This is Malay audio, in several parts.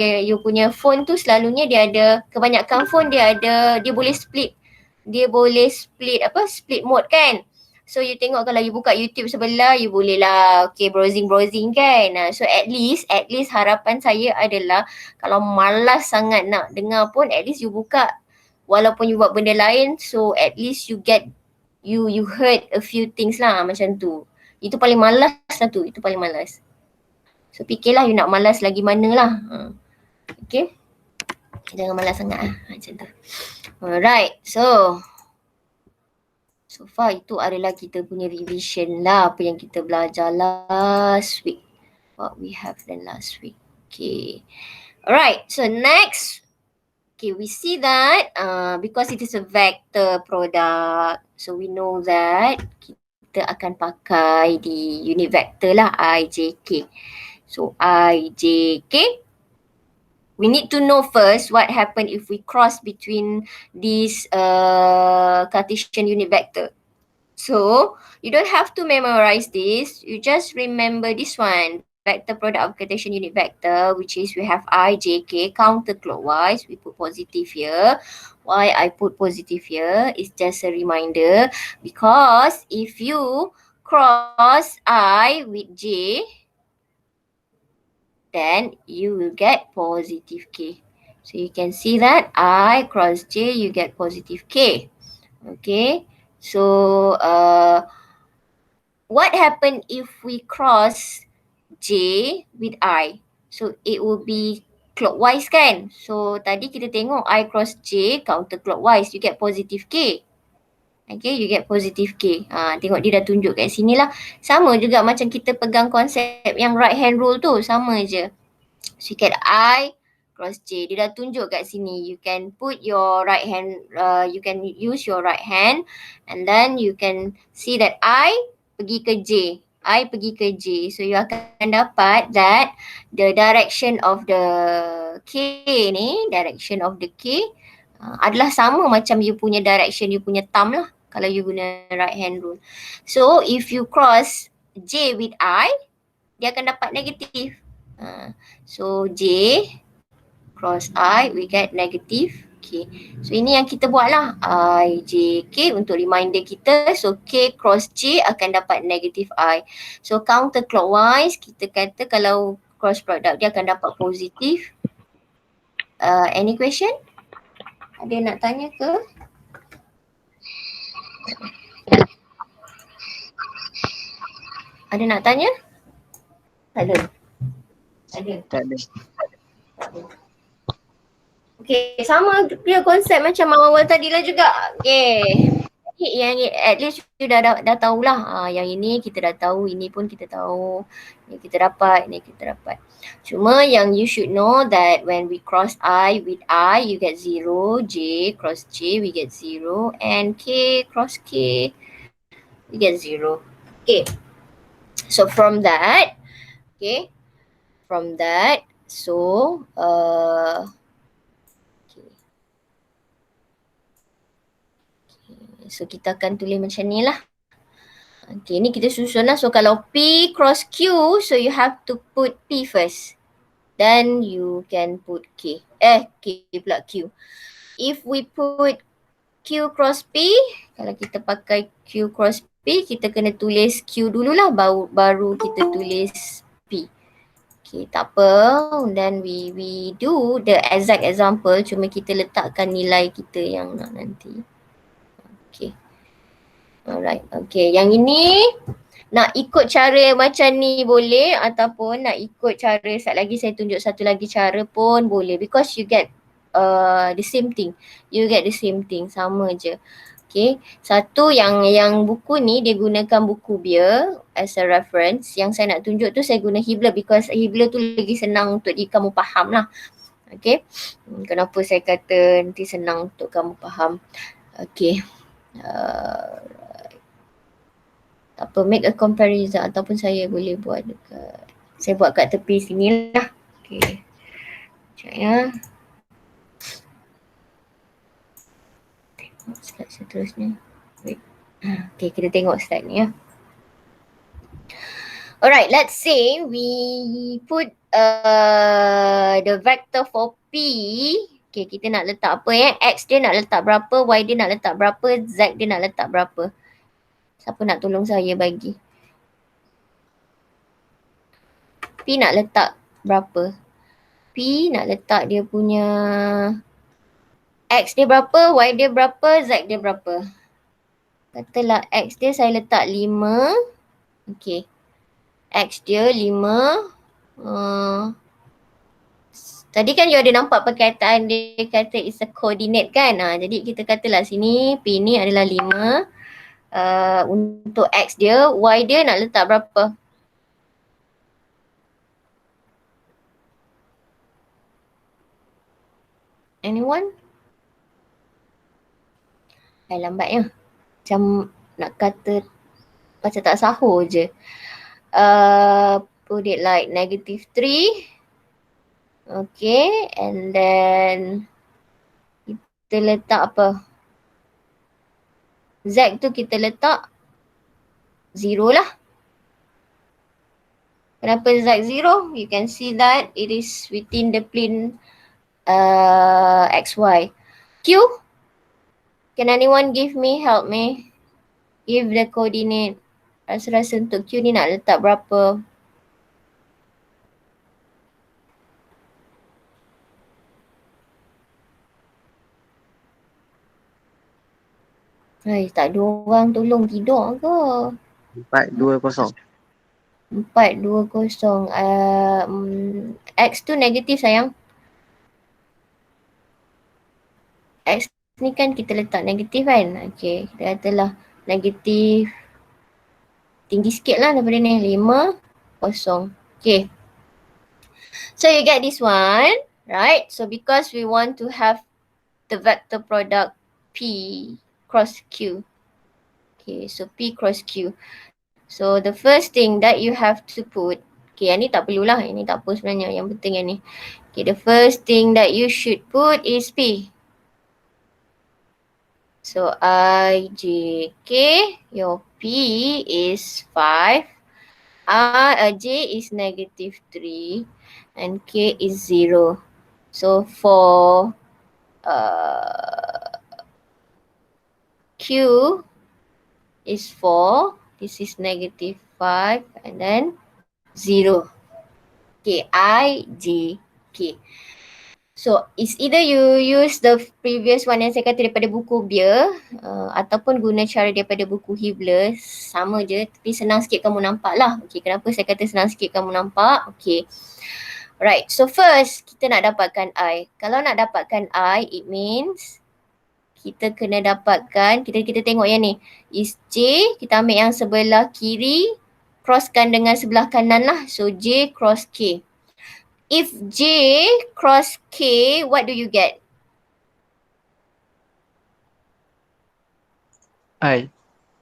you punya phone tu selalunya dia ada, kebanyakan phone dia boleh split. Dia boleh split mode kan. So you tengok kalau you buka YouTube sebelah, you boleh lah browsing kan. So at least harapan saya adalah kalau malas sangat nak dengar pun, at least you buka walaupun you buat benda lain, so at least you get you heard a few things lah macam tu. Itu paling malas lah tu, itu paling malas. So fikirlah you nak malas lagi mana lah. Okay. Jangan malas sangat lah macam tu. Alright, so far itu adalah kita punya revision lah, apa yang kita belajar last week. What we have done last week. Okay. Alright, so next. Okay, we see that because it is a vector product, so we know that kita akan pakai di unit vector lah, IJK. So IJK, we need to know first what happen if we cross between these Cartesian unit vector. So you don't have to memorize this, you just remember this one, vector product of Cartesian unit vector, which is we have IJK counterclockwise, we put positive here. Why I put positive here is just a reminder, because if you cross I with J, then you will get positive K. So you can see that I cross J, you get positive K. Okay, so what happen if we cross J with I? So it will be clockwise kan? So tadi kita tengok I cross J counterclockwise, you get positive K. Okay, you get positive K. Tengok dia dah tunjuk kat sini lah. Sama juga macam kita pegang konsep yang right hand rule tu, sama je. So you get I cross J. Dia dah tunjuk kat sini. You can put your right hand, you can use your right hand and then you can see that I pergi ke J. I pergi ke J. So you akan dapat that the direction of the K ni, direction of the K adalah sama macam you punya direction, you punya thumb lah kalau you guna right hand rule. So if you cross J with I, dia akan dapat negatif. So J cross I, we get negative K. So ini yang kita buat lah, I, J, K untuk reminder kita. So K cross J akan dapat negative I. So counterclockwise, kita kata kalau cross product dia akan dapat positif. Any question? Ada nak tanya ke? Ada nak tanya? Tak ada. Tak ada. Okay, sama dia konsep macam awal tadi lah juga. Okay. Yang at least you dah tahulah. Yang ini kita dah tahu, ini pun kita tahu. Ini kita dapat, ini kita dapat. Cuma yang you should know that when we cross I with I, you get 0. J cross J, we get 0. And K cross K, we get 0. Okay. So from that, so so kita akan tulis macam ni lah. Okay, ni kita susun lah. So kalau P cross Q, so you have to put P first. Then you can put K. K pula Q. If we put Q cross P, kalau kita pakai Q cross P, kita kena tulis Q dululah, baru kita tulis P. Okay, tak apa. Then we do the exact example, cuma kita letakkan nilai kita yang nak nanti. Okay. Alright. Okay, yang ini nak ikut cara macam ni boleh, ataupun nak ikut cara lagi saya tunjuk satu lagi cara pun boleh, because you get the same thing. You get the same thing, sama je. Okay, satu yang buku ni dia gunakan buku Beer as a reference. Yang saya nak tunjuk tu saya guna Hibbeler, because Hibbeler tu lagi senang untuk kamu faham lah. Okay, kenapa saya kata nanti senang untuk kamu faham. Okay, apa, make a comparison, ataupun saya boleh buat dekat, saya buat kat tepi sini lah. Okay, sekejap ya. Slide seterusnya. Okay, kita tengok slide ni ya. Alright, let's say we put the vector for P, okay, kita nak letak apa ya? X dia nak letak berapa, Y dia nak letak berapa, Z dia nak letak berapa. Siapa nak tolong saya bagi? P nak letak berapa? P nak letak dia punya X dia berapa, Y dia berapa, Z dia berapa. Katalah X dia saya letak 5. Okay. X dia 5. Tadi kan you ada nampak perkataan dia kata it's a coordinate kan. Jadi kita katalah sini P ni adalah 5. Untuk X dia, Y dia nak letak berapa? Anyone? Lambatnya. Macam nak kata macam tak sahur je. Put it like -3. Okay, and then kita letak apa? Z tu kita letak 0 lah. Kenapa Z 0? You can see that it is within the plane XY. Q? Can anyone help me? Give the coordinate. Rasa-rasa untuk Q ni nak letak berapa? Tak ada orang tolong tidur ke? 420. 420. X tu negatif sayang. X ni kan kita letak negatif kan. Okay, kita katalah negatif tinggi sikit lah daripada ni. 5, 0. Okay. So you get this one, right? So because we want to have the vector product P cross Q. Okay, so P cross Q. So the first thing that you have to put, okay, yang ni tak perlulah, ini tak apa sebenarnya, yang penting yang ni. Okay, the first thing that you should put is P. So I, J, K, your P is 5, J is -3 and K is 0. So for Q is 4, this is -5 and then 0. Okay, I, J, K. So it's either you use the previous one yang saya kata daripada buku Beer ataupun guna cara daripada buku Hibler, sama je tapi senang sikit kamu nampak lah. Okay, kenapa saya kata senang sikit kamu nampak? Okay. Right, so first kita nak dapatkan I. Kalau nak dapatkan I, it means kita kena dapatkan, kita tengok yang ni. Is J, kita ambil yang sebelah kiri, crosskan dengan sebelah kanan lah. So J cross K. If J cross K, what do you get? I.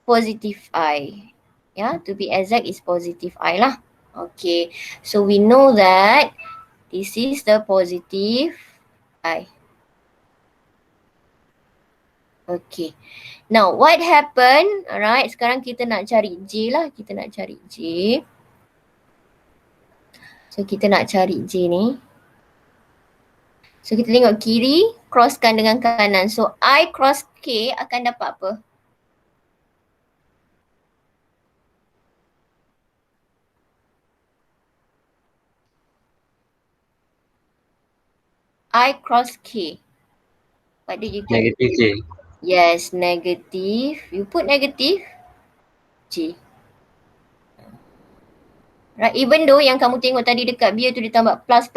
Positive I. Yeah, to be exact is positive I lah. Okay, so we know that this is the positive I. Okay, now what happened? Alright, sekarang kita nak cari J lah. Kita nak cari J. So kita nak cari J ni. So kita tengok kiri, crosskan dengan kanan. So I cross K akan dapat apa? I cross K. What do you get? -J. Yes, negative. You put negative J. Right, even though yang kamu tengok tadi dekat Beer tu dia tambah plus,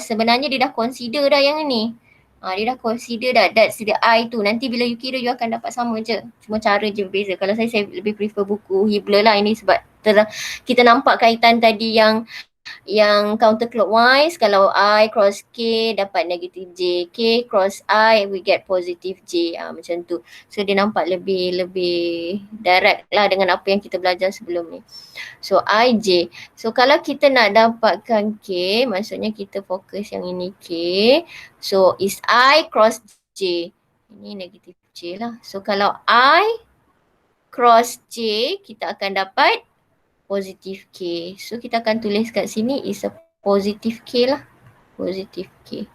sebenarnya dia dah consider dah yang ni. Dia dah consider dah, that's the I tu. Nanti bila you kira you akan dapat sama je. Cuma cara je berbeza. Kalau saya lebih prefer buku Hibler lah ini sebab kita nampak kaitan tadi yang counterclockwise, kalau I cross K dapat negative J, K cross I we get positive J, macam tu. So dia nampak lebih direct lah dengan apa yang kita belajar sebelum ni. So I, J. So kalau kita nak dapatkan K, maksudnya kita fokus yang ini K. So is I cross J. Ini negative J lah. So kalau I cross J, kita akan dapat positive K. So kita akan tulis kat sini is a positive K lah. Positive K.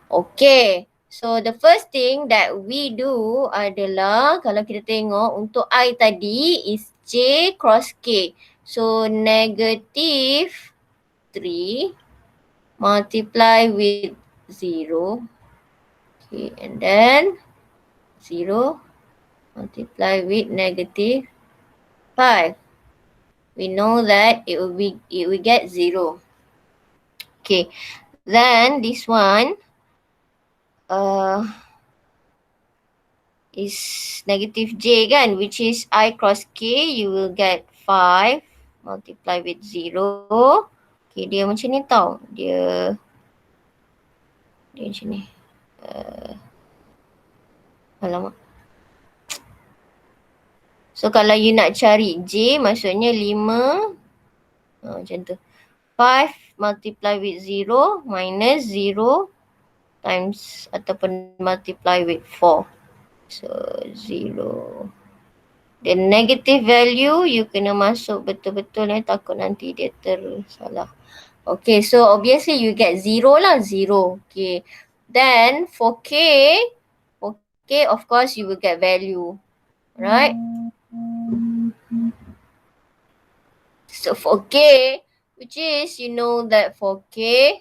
Okay. So the first thing that we do adalah kalau kita tengok untuk I tadi is J cross K. So negative 3 multiply with 0. Okay, and then 0 multiply with negative 5. We know that it will get 0. Okay, then this one is negative J kan, which is I cross K, you will get 5 multiply with 0. Okay, dia macam ni tau. Dia macam ni. Alamak. So kalau you nak cari J, maksudnya 5 macam tu. 5 multiply with 0 minus 0 times ataupun multiply with 4. So 0. The negative value you kena masuk betul-betul takut nanti dia tersalah. Okay, so obviously you get 0 lah, 0. Okay. Then for K, of course you will get value. Right? So for K, which is you know that for K,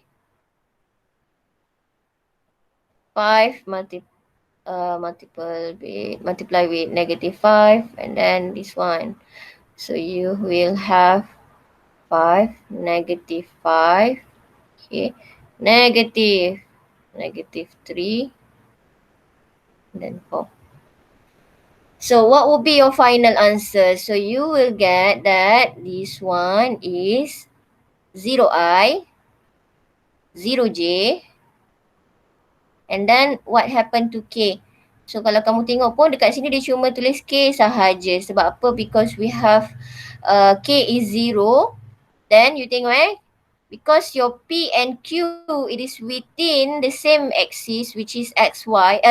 5 multiply with negative 5 and then this one. So you will have 5, negative 5, okay, negative 3, and then 4. So what will be your final answer? So you will get that this one is 0i, 0j, and then what happened to k? So kalau kamu tengok pun dekat sini dia cuma tulis k sahaja. Sebab apa? Because we have k is 0. Then you tengok because your P and Q it is within the same axis which is xy,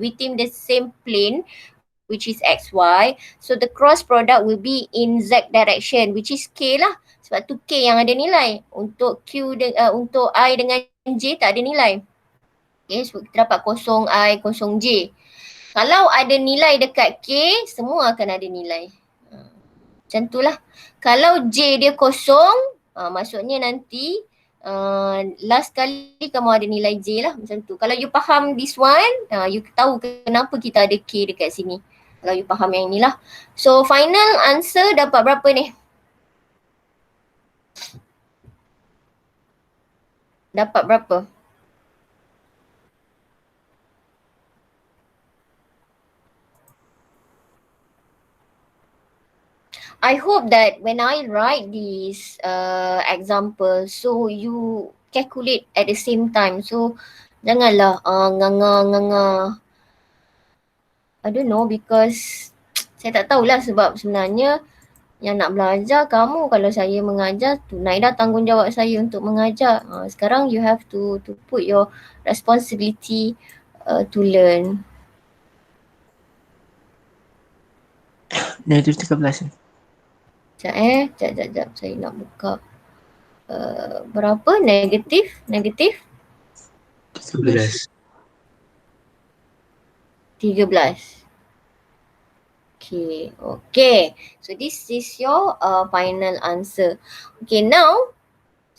within the same plane which is xy. So the cross product will be in z direction which is k lah. Sebab tu k yang ada nilai. Untuk untuk I dengan j tak ada nilai. Okay, so kita dapat kosong I, kosong j. Kalau ada nilai dekat k, semua akan ada nilai. Macam tu lah. Kalau j dia kosong, maksudnya nanti last kali kamu ada nilai j lah. Macam tu. Kalau you faham this one, you tahu kenapa kita ada k dekat sini. Kalau you faham yang ni lah. So final answer dapat berapa ni? Dapat berapa? I hope that when I write this example, so you calculate at the same time. So janganlah nganga. I don't know because saya tak tahulah sebab sebenarnya yang nak belajar kamu, kalau saya mengajar, tunai dah tanggungjawab saya untuk mengajar. Sekarang you have to put your responsibility to learn. Negatif 13. Sekejap. Saya nak buka. Berapa? Negatif? 13. 13. Okay. So this is your final answer. Okay, now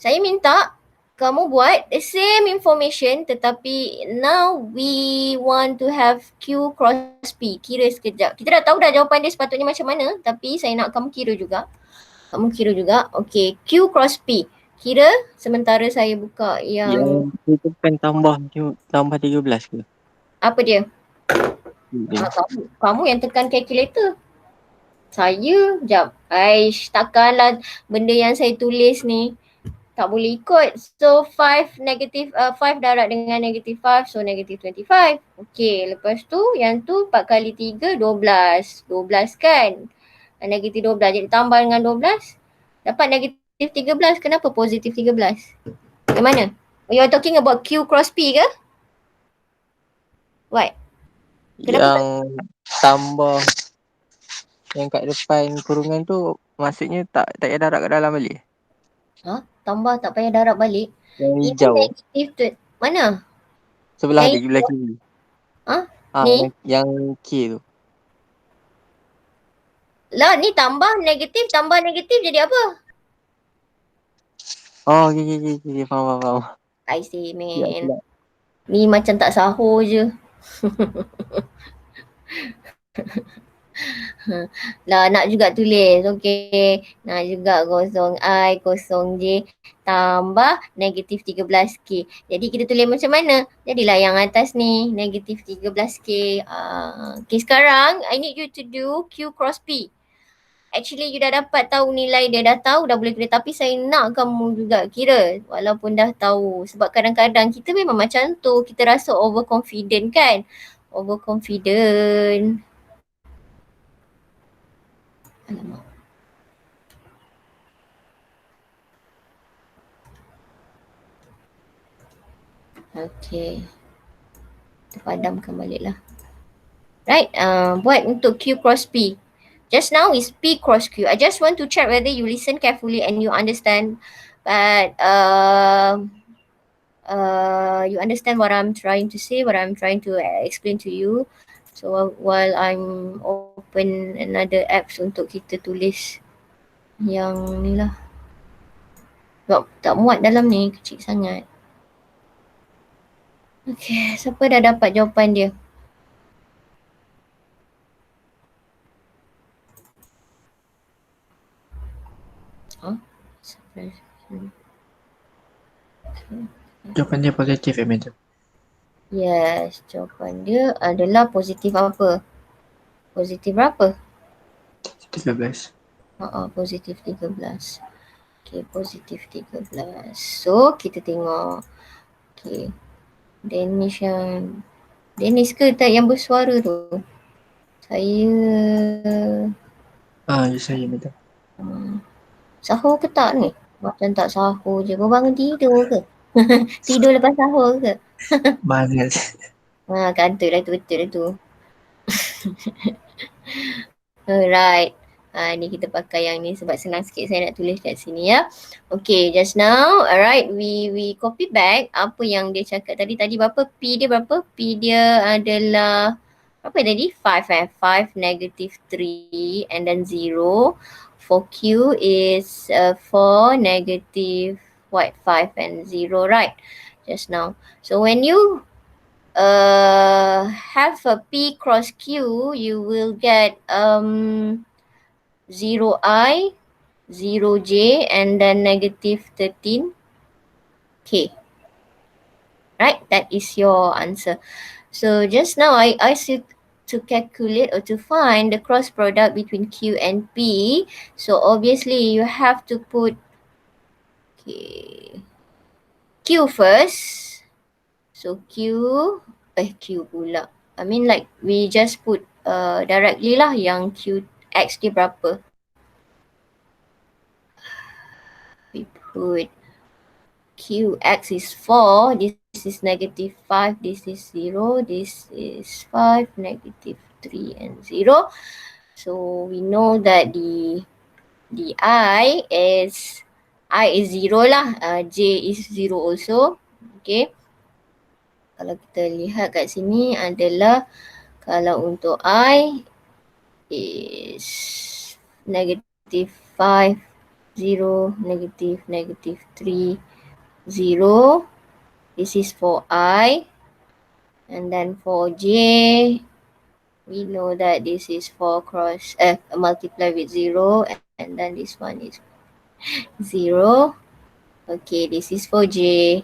saya minta kamu buat the same information tetapi now we want to have Q cross P. Kira sekejap. Kita dah tahu dah jawapan dia sepatutnya macam mana tapi saya nak kamu kira juga. Okay, Q cross P. Kira sementara saya buka yang Itu kan tambah 13 ke? apa dia? Kamu yang tekan calculator. Saya, takkanlah benda yang saya tulis ni tak boleh ikut. So 5 darab dengan negative 5, so negative 25. Okay, lepas tu yang tu 4 kali 3, 12. 12 kan? Negative 12, jadi tambah dengan 12. Dapat negative 13, kenapa positif 13? Bagaimana? You are talking about Q cross P ke? What? Kenapa yang tambah yang kat depan kurungan tu maksudnya tak payah darab kat dalam balik? tambah tak payah darab balik. Yang Ini hijau. negatif tu. Mana? Sebelah Yang dia, sebelah kiri. Ha? Yang, Ni? yang K tu. Lah ni tambah negatif jadi apa? Oh, okay. Faham. I see Silap, man. silap. Ni macam tak sahur je. Lah nak juga tulis. Okey. Nak juga kosong I, kosong J tambah negatif 13K. Jadi kita tulis macam mana? Jadilah yang atas ni negatif 13K. Okay, sekarang I need you to do Q cross P. Actually you dah dapat tahu nilai dia, dah tahu dah boleh kira, tapi saya nak kamu juga kira walaupun dah tahu. Sebab kadang-kadang kita memang macam tu, kita rasa overconfident kan. Overconfident. Alamak. Okay. Kita padamkan balik lah. Right, buat untuk Q cross P. Just now is P cross Q. I just want to check whether you listen carefully and you understand. But you understand what I'm trying to say, what I'm trying to explain to you. So while I'm open another apps untuk kita tulis yang ni lah. Sebab tak muat dalam ni, kecil sangat. Okay, siapa dah dapat jawapan dia? Jawapan dia positif madam. Yes, jawapan dia adalah positif apa? Positif berapa? 13. Positif 13. Okay, positif 13. So, kita tengok. Okay. Dennis ke tak yang bersuara tu? Saya... Saya madam. Sahur ke tak ni? Macam tak sahur je. Kau bangun tidur ke? Tidur lepas sahur ke? Banget. Kata lah tu, betul lah tu. Alright. Ni kita pakai yang ni sebab senang sikit saya nak tulis kat sini ya. Okay, just now, alright, we copy back apa yang dia cakap tadi. Tadi berapa? P dia berapa? P dia adalah apa tadi? 5 5 negative 3 and then 0. For Q is 4 negative 5 and 0, right? Just now. So when you have a P cross Q, you will get 0I, 0J and then negative 13K. Right? That is your answer. So just now I asked you to calculate or to find the cross product between Q and P. So obviously you have to put Q first. So Q pula. I mean like we just put directly lah yang Q X dia berapa. We put Qx is 4, this is negative 5, this is 0, this is 5, negative 3 and 0. So we know that the I is 0 lah, J is 0 also. Okay. Kalau kita lihat kat sini adalah kalau untuk I is negative 5, 0, negative 3, 0. This is for I. And then for J, we know that this is 4 cross multiply with 0, and then this one is 0. Okay, this is for J.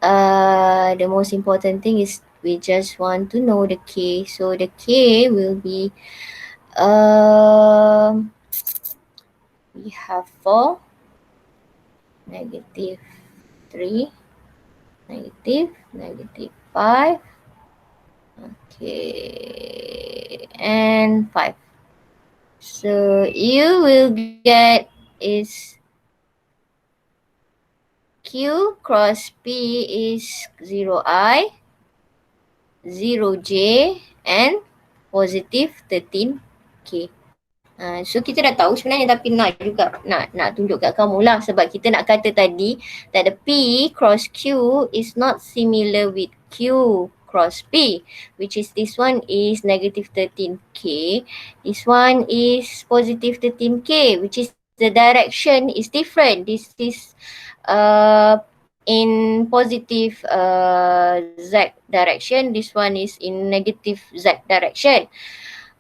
The most important thing is we just want to know the K. So the K will be we have 4, negative 3, negative 5, okay, and 5. So you will get is Q cross P is 0I, 0J and positive 13K. So kita dah tahu sebenarnya, tapi nak tunjuk kat kamu lah, sebab kita nak kata tadi that the P cross Q is not similar with Q cross P, which is this one is negative 13K, this one is positive 13K, which is the direction is different. This is in positive Z direction, this one is in negative Z direction.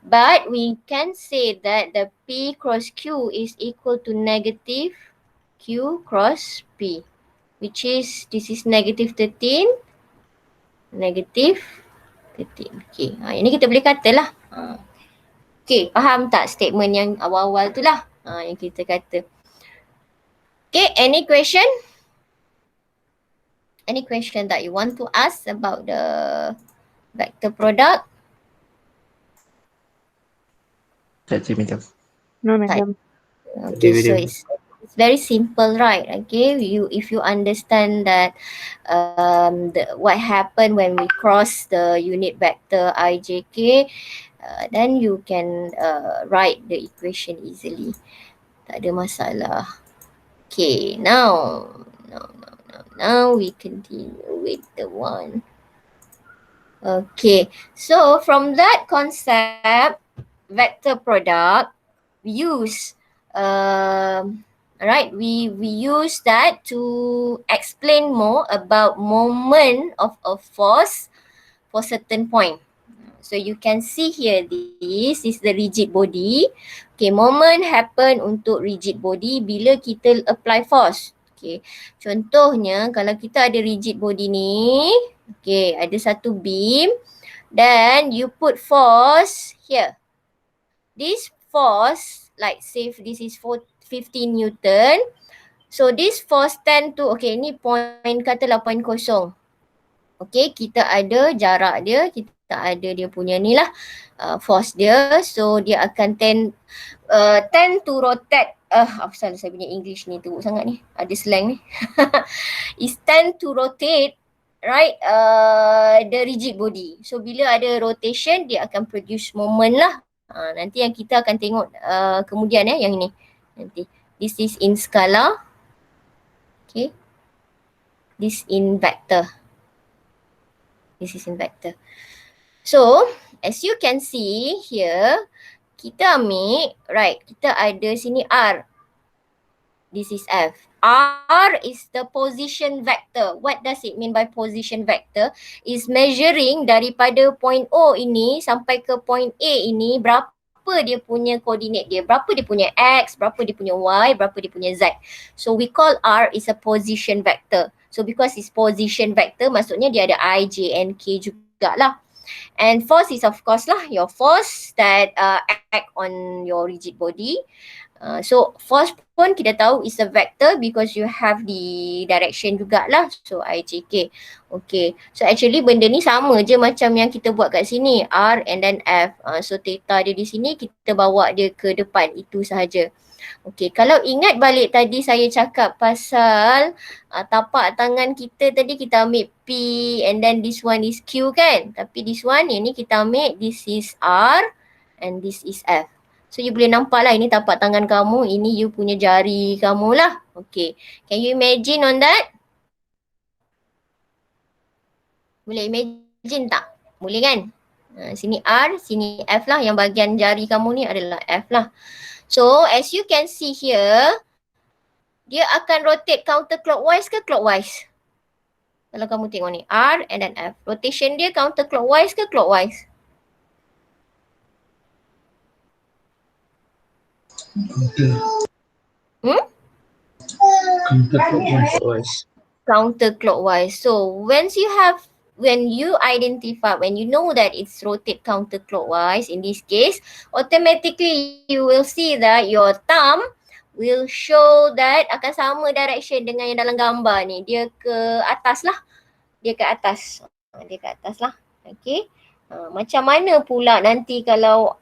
But we can say that the P cross Q is equal to negative Q cross P, which is, this is negative 13, negative 13. Okay, ini kita boleh kata lah. Okay, faham tak statement yang awal-awal tu lah yang kita kata. Okay, any question? Any question that you want to ask about the vector product? Tak je, madam. No, madam. Okay, so Madam. it's very simple, right? Okay, if you understand that what happened when we cross the unit vector ijk, then you can write the equation easily. Tak ada masalah. Okay, now we continue with the one. Okay, so from that concept, vector product, we use alright, we use that to explain more about moment of a force for certain point. So you can see here, this is the rigid body. Okay, moment happen untuk rigid body bila kita apply force. Okay, contohnya kalau kita ada rigid body ni, okay, ada satu beam, then you put force here. This force, like say this is 15 Newton. So this force tend to, okay, ni point katalah point kosong. Okay, kita ada jarak dia, kita ada dia punya ni lah force dia. So dia akan tend to rotate. Apa salah saya punya English ni teruk sangat ni. Ada slang ni. Is tend to rotate, right, the rigid body. So bila ada rotation, dia akan produce moment lah. Nanti yang kita akan tengok kemudian yang ini. Nanti. This is in scalar. Okay. This in vector. This is in vector. So, as you can see here, kita ambil, right, kita ada sini R. This is F. R is the position vector. What does it mean by position vector? Is measuring daripada point O ini sampai ke point A ini, berapa dia punya koordinat dia, berapa dia punya X, berapa dia punya Y, berapa dia punya Z. So we call R is a position vector. So because it's position vector, maksudnya dia ada I, J and K jugalah. And force is of course lah your force that act on your rigid body. So force pun kita tahu is a vector because you have the direction jugalah. So I, J, K. Okay. So actually benda ni sama je macam yang kita buat kat sini. R and then F. So theta dia di sini kita bawa dia ke depan. Itu sahaja. Okay, kalau ingat balik tadi saya cakap pasal tapak tangan kita tadi, kita ambil P and then this one is Q kan. Tapi this one, yang ni kita ambil, this is R and this is F. So you boleh nampak lah ini tapak tangan kamu, ini you punya jari kamu lah. Okay, can you imagine on that? Boleh imagine tak? Boleh kan? Sini R, sini F lah, yang bahagian jari kamu ni adalah F lah. So as you can see here, dia akan rotate counterclockwise ke clockwise? Kalau kamu tengok ni, R and then F. Rotation dia counterclockwise ke clockwise? Counterclockwise. Counterclockwise. So when you identify, when you know that it's rotate counterclockwise in this case, automatically you will see that your thumb will show that akan sama direction dengan yang dalam gambar ni. Dia ke atas lah. Dia ke atas. Dia ke atas lah. Okay. Macam mana pula nanti kalau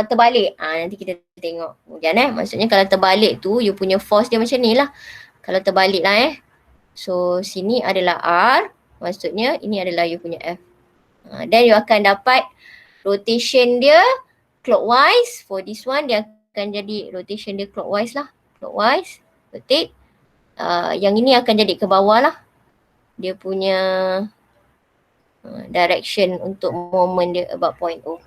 terbalik? Nanti kita tengok kemudian Maksudnya kalau terbalik tu, you punya force dia macam ni lah. Kalau terbalik lah So sini adalah R. Maksudnya ini adalah you punya F. Then you akan dapat rotation dia clockwise. For this one dia akan jadi rotation dia clockwise lah. Clockwise, rotate. Yang ini akan jadi ke bawah lah. Dia punya direction untuk moment dia about point O.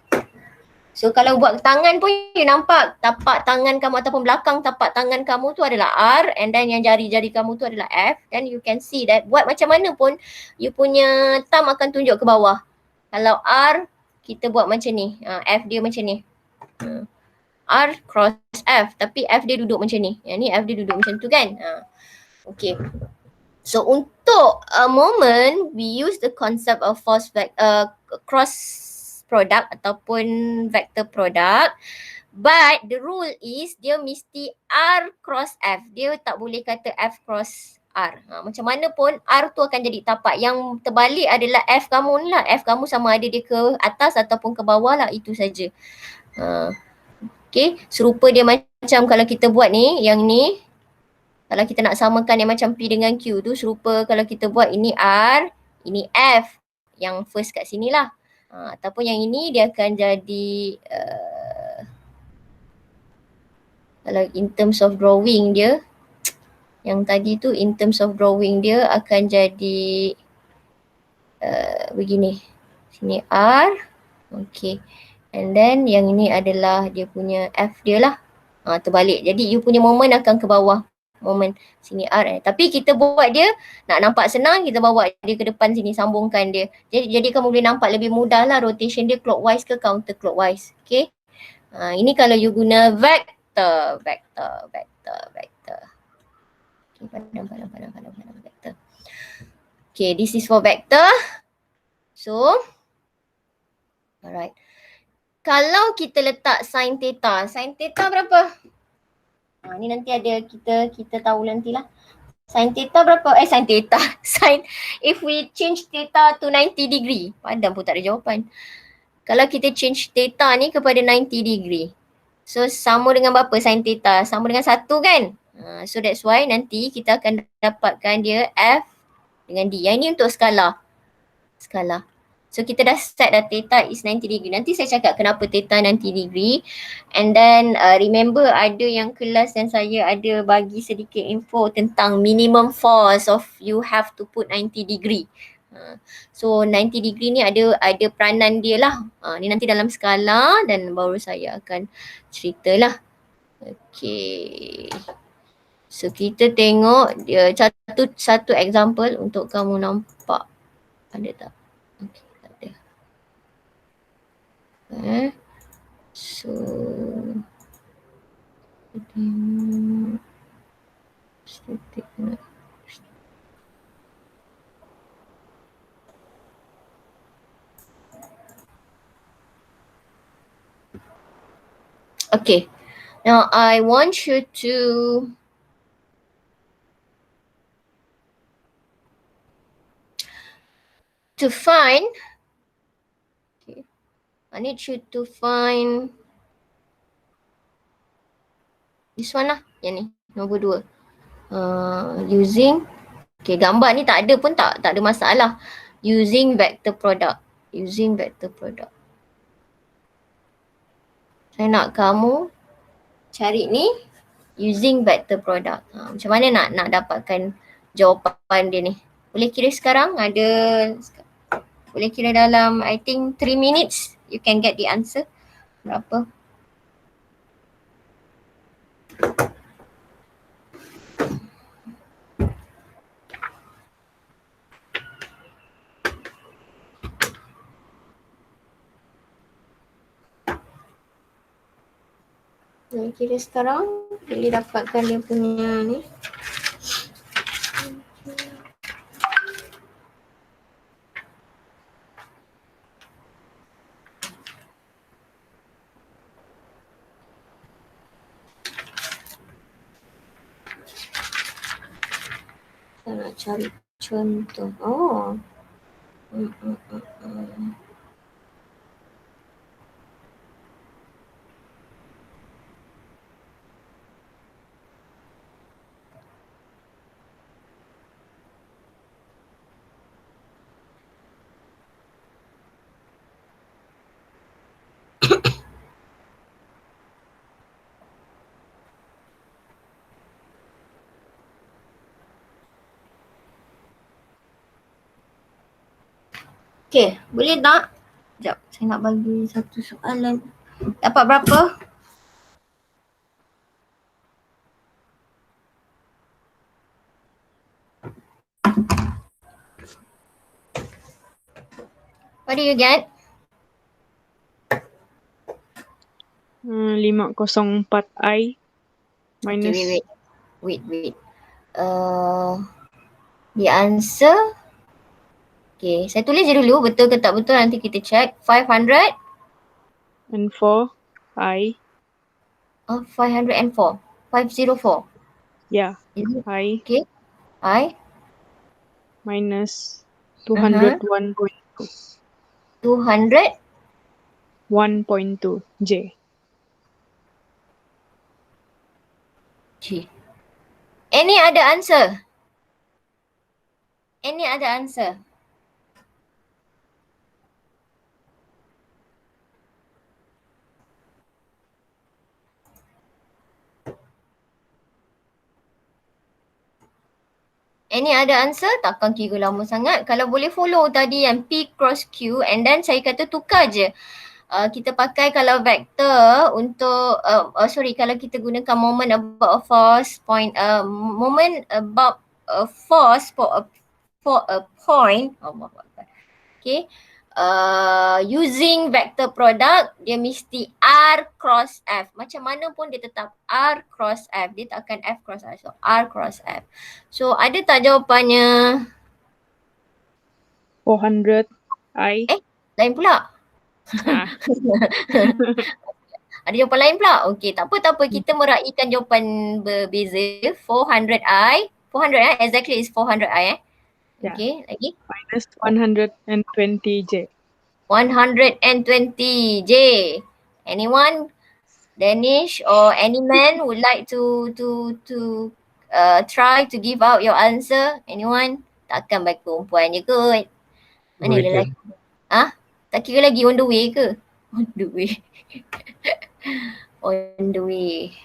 So kalau buat tangan pun you nampak tapak tangan kamu ataupun belakang tapak tangan kamu tu adalah R and then yang jari-jari kamu tu adalah F. Then you can see that buat macam mana pun you punya thumb akan tunjuk ke bawah. Kalau R kita buat macam ni, F dia macam ni. R cross F tapi F dia duduk macam ni. Yang ni F dia duduk macam tu kan. Okay. So untuk moment we use the concept of cross product ataupun vector product, but the rule is dia mesti R cross F. Dia tak boleh kata F cross R. Macam mana pun R tu akan jadi tapak. Yang terbalik adalah F kamu ni lah. F kamu sama ada dia ke atas ataupun ke bawah lah, itu saja. Okay, serupa dia macam kalau kita buat ni, yang ni kalau kita nak samakan yang macam P dengan Q tu serupa kalau kita buat ini R, ini F. Yang first kat sini lah. Ataupun yang ini dia akan jadi kalau in terms of drawing dia, yang tadi tu in terms of drawing dia akan jadi begini. Sini R, okay. And then yang ini adalah dia punya F dia lah. Terbalik. Jadi you punya moment akan ke bawah. Moment sini R. Tapi kita buat dia nak nampak senang, kita bawa dia ke depan sini, sambungkan dia. Jadi kamu boleh nampak lebih mudah lah rotation dia clockwise ke counter clockwise. Okay. Ini kalau you guna vector. Okay, padam vector. Okay, this is for vector. So, alright. Kalau kita letak sin theta berapa? Ni nanti ada kita tahu nantilah. Sin theta berapa? If we change theta to 90 degree. Padam pun tak ada jawapan. Kalau kita change theta ni kepada 90 degree. So sama dengan berapa sin theta? Sama dengan 1 kan? So that's why nanti kita akan dapatkan dia F dengan D. Yang ini untuk skala. So kita dah set dah theta is 90 degree. Nanti saya cakap kenapa theta 90 degree. And then remember ada yang kelas yang saya ada bagi sedikit info tentang minimum force of you have to put 90 degree. So 90 degree ni ada peranan dia lah. Ni nanti dalam skala dan baru saya akan ceritalah. Okay. So kita tengok dia satu example untuk kamu nampak. Ada tak? Okay. So okay, now I want you to find, okay, I need you to find this one lah, yang ni, nombor 2. Using, okay, gambar ni tak ada pun tak ada masalah. Using vector product. Saya nak kamu cari ni using vector product. Macam mana nak dapatkan jawapan dia ni? Boleh kira sekarang, boleh kira dalam I think 3 minutes you can get the answer. Berapa? Boleh kira sekarang, boleh dapatkan dia punya ni. Saya nak cari contoh. Oh. Okay, boleh tak? Sekejap, saya nak bagi satu soalan. Dapat berapa? What do you get? 504i Okay, minus wait. The answer. Okay, saya tulis je dulu betul ke tak betul, nanti kita check. 500 and 4i. 504. 504. Yeah, Is it? I Okay. I minus 201.2. 200 1.2 J. G. Any other answer? Any other answer? Any other answer? Takkan kira lama sangat. Kalau boleh follow tadi yang P cross Q and then saya kata tukar je. Kita pakai kalau vector untuk kalau kita gunakan moment about a force point, moment about a force for a point. Okay. Using vector product, dia mesti R cross F. Macam mana pun dia tetap R cross F. Dia tak akan F cross R. So R cross F. So ada tak jawapannya? 400i. Lain pula. Ah, Ada jawapan lain pula? Okey, tak apa. Kita meraihkan jawapan berbeza. 400i. 400 exactly is 400i yeah. Okay, lagi? Minus 120J. 120J. Anyone? Danish or any man would like to try to give out your answer? Anyone? Takkan bagi perempuan je kot. Mana Boleh ke? lelaki? Tak kira lagi on the way ke? On the way. On the way.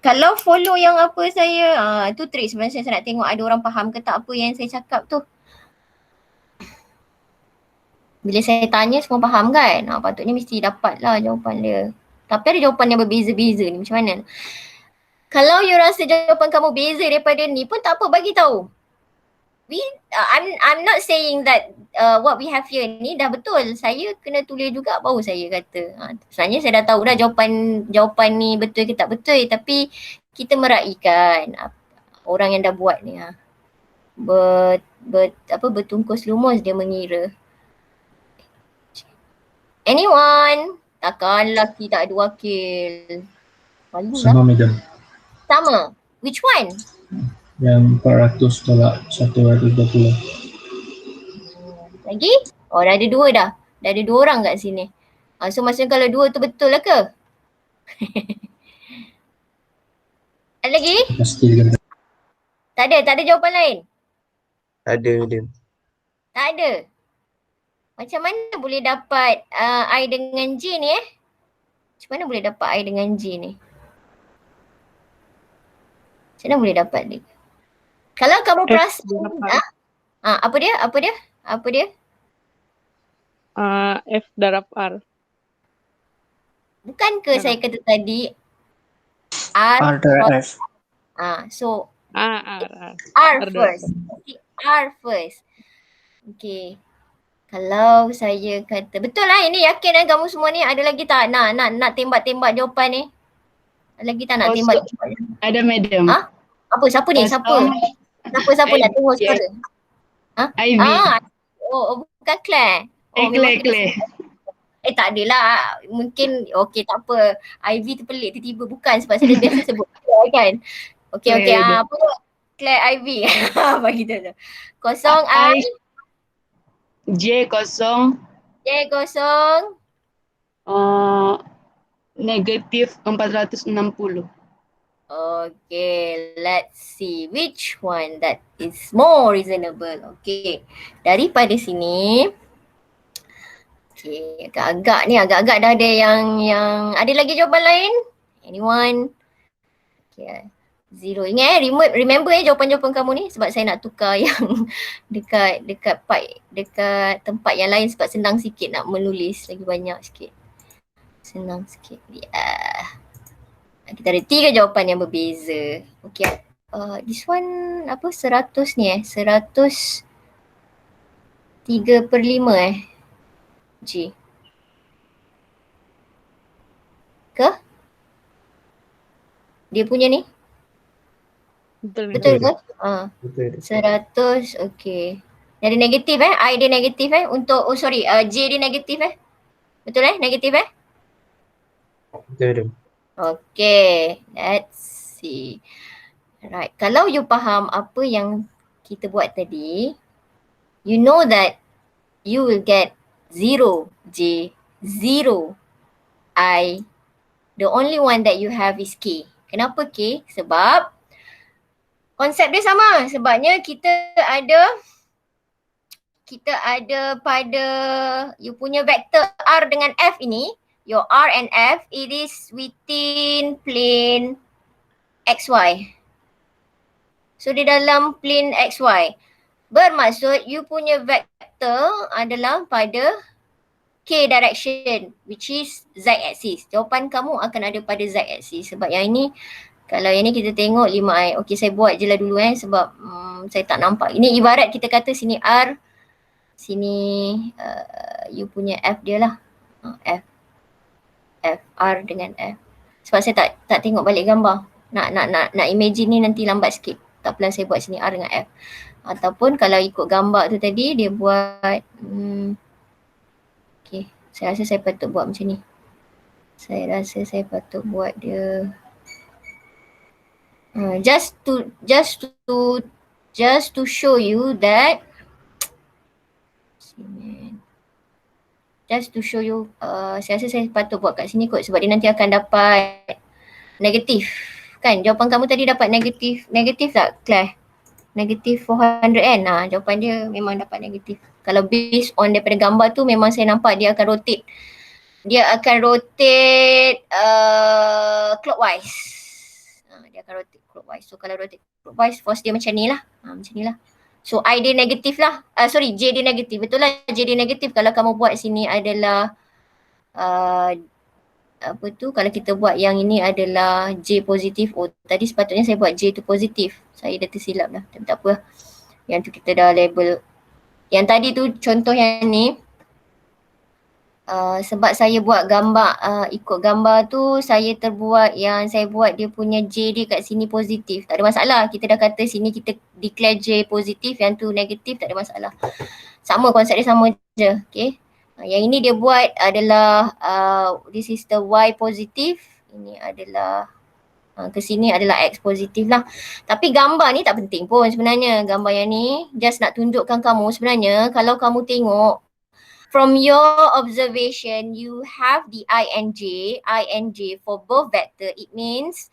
Kalau follow yang apa saya, tu trik sebenarnya saya nak tengok ada orang faham ke tak apa yang saya cakap tu. Bila saya tanya semua faham kan? Patutnya mesti dapat lah jawapan dia. Tapi ada jawapan yang berbeza-beza ni, macam mana? Kalau you rasa jawapan kamu beza daripada ni pun tak apa, bagi tahu. I'm not saying that what we have here ni dah betul. Saya kena tulis juga baru saya kata. Sebenarnya saya dah tahu dah jawapan ni betul ke tak betul, tapi kita meraihkan orang yang dah buat ni. Bertungkus lumus dia mengira. Anyone? Takkan lelaki tak ada wakil. Malu lah. Sama madam. Sama. Which one? Yang 400 tolak 120. Lagi? Oh, dah ada dua dah. Dah ada dua orang kat sini. So maksudnya kalau dua tu betul lah ke? Ada lagi? Pasti dia kata. Tak ada jawapan lain? Ada dia. Tak ada. Macam mana boleh dapat I dengan J ni Macam mana boleh dapat I dengan J ni? Macam mana boleh dapat dia? Kalau kamu perasan, apa dia? F darab R. Bukan ke saya kata tadi R darab F. so R first. R first. Okay. Kalau saya kata, betul lah ini yakin kamu semua ni, ada lagi tak nak tembak-tembak jawapan ni? Ada lagi tak nak tembak jawapan? Ada madam. Apa? Siapa ni? Siapa nak tengok suara? Ivy. Bukan Claire. Claire. Tak adalah. Mungkin, okey tak apa. Ivy tu pelik tiba-tiba. Bukan sebab saya biasa sebut Claire kan. Okey. Apa tu? Claire Ivy. Bagi tu. Kosong I. J kosong. Negatif 460. Okay, let's see which one that is more reasonable. Okay, daripada sini. Okay, agak-agak dah ada yang ada lagi jawapan lain? Anyone? Okay, 0. Ingat remember jawapan-jawapan kamu ni sebab saya nak tukar yang dekat tempat yang lain sebab senang sikit nak menulis lagi banyak sikit. Senang sikit. Kita ada 3 jawapan yang berbeza. Okay. This one apa 100 ni 103/5 J. Ke? Dia punya ni? Betul. Betul ke? Betul. 100, okay. Dia ada negatif I dia negatif untuk, J dia negatif Betul negatif Betul. Okay, let's see. Right, kalau you faham apa yang kita buat tadi, you know that you will get 0 J, 0 I. The only one that you have is K. Kenapa K? Sebab konsep dia sama. Sebabnya kita ada pada you punya vektor R dengan F ini, your R and F, it is within plane XY. So di dalam plane XY. Bermaksud you punya vektor adalah pada K direction, which is Z axis. Jawapan kamu akan ada pada Z axis. Sebab yang ini, kalau yang ni kita tengok 5i. Okay, saya buat je lah dulu sebab saya tak nampak. Ini ibarat kita kata sini R, sini you punya F dia lah. F, R dengan F. Sebab saya tak tengok balik gambar. Nak imagine ni nanti lambat sikit. Tak apalah, saya buat sini R dengan F. Ataupun kalau ikut gambar tu tadi, dia buat okay, saya rasa saya patut buat macam ni. Saya rasa saya patut buat dia just to show you that saya rasa saya patut buat kat sini kot sebab dia nanti akan dapat negatif. Kan jawapan kamu tadi dapat negatif tak Claire? Negatif 400 kan? Jawapan dia memang dapat negatif. Kalau based on daripada gambar tu memang saya nampak dia akan rotate. Dia akan rotate clockwise. Dia akan rotate clockwise. So kalau rotate clockwise, force dia macam ni lah. Macam ni lah. So I dia negatif lah. J dia negatif. Betul lah J dia negatif. Kalau kamu buat sini adalah kalau kita buat yang ini adalah J positif. Tadi sepatutnya saya buat J tu positif. Saya dah tersilap dah. Tapi tak apa. Yang tu kita dah label. Yang tadi tu contoh yang ni. Sebab saya buat gambar, ikut gambar tu saya buat dia punya J dia kat sini positif. Tak ada masalah. Kita dah kata sini kita declare J positif, yang tu negatif, tak ada masalah. Sama, konsep dia sama je. Okay. Yang ini dia buat adalah this is the Y positif. Ini adalah ke sini adalah X positif lah. Tapi gambar ni tak penting pun sebenarnya. Gambar yang ni just nak tunjukkan kamu sebenarnya kalau kamu tengok from your observation, you have the I and J for both vector. It means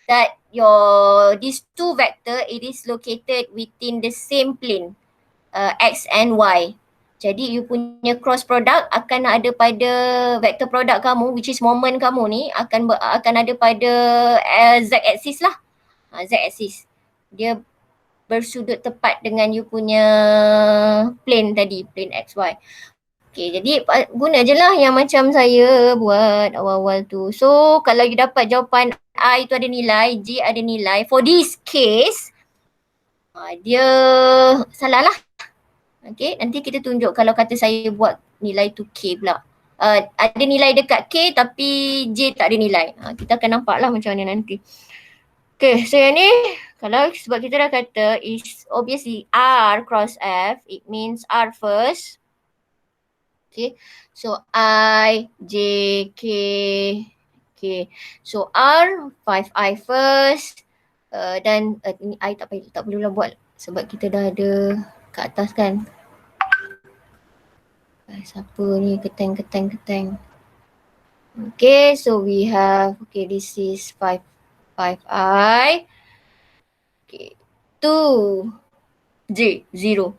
that these two vector, it is located within the same plane, X and Y. Jadi you punya cross product akan ada pada vector product kamu, which is moment kamu ni akan ada pada Z axis lah. Z axis. Dia bersudut tepat dengan you punya plane tadi, plane XY. Okay, jadi guna je lah yang macam saya buat awal-awal tu. So kalau you dapat jawapan I tu ada nilai, J ada nilai, for this case, dia salah lah. Okay, nanti kita tunjuk kalau kata saya buat nilai tu K pula. Ada nilai dekat K tapi J tak ada nilai. Kita akan nampak lah macam mana nanti. Okay, so yang ni kalau sebab kita dah kata is obviously R cross F, it means R first. Okay, so I, J, K, K. So R, 5I first. Dan ini I tak perlulah buat sebab kita dah ada kat atas kan. Siapa ni keteng. Okay, so we have, okay, this is 5I. Okay, 2 J, 0.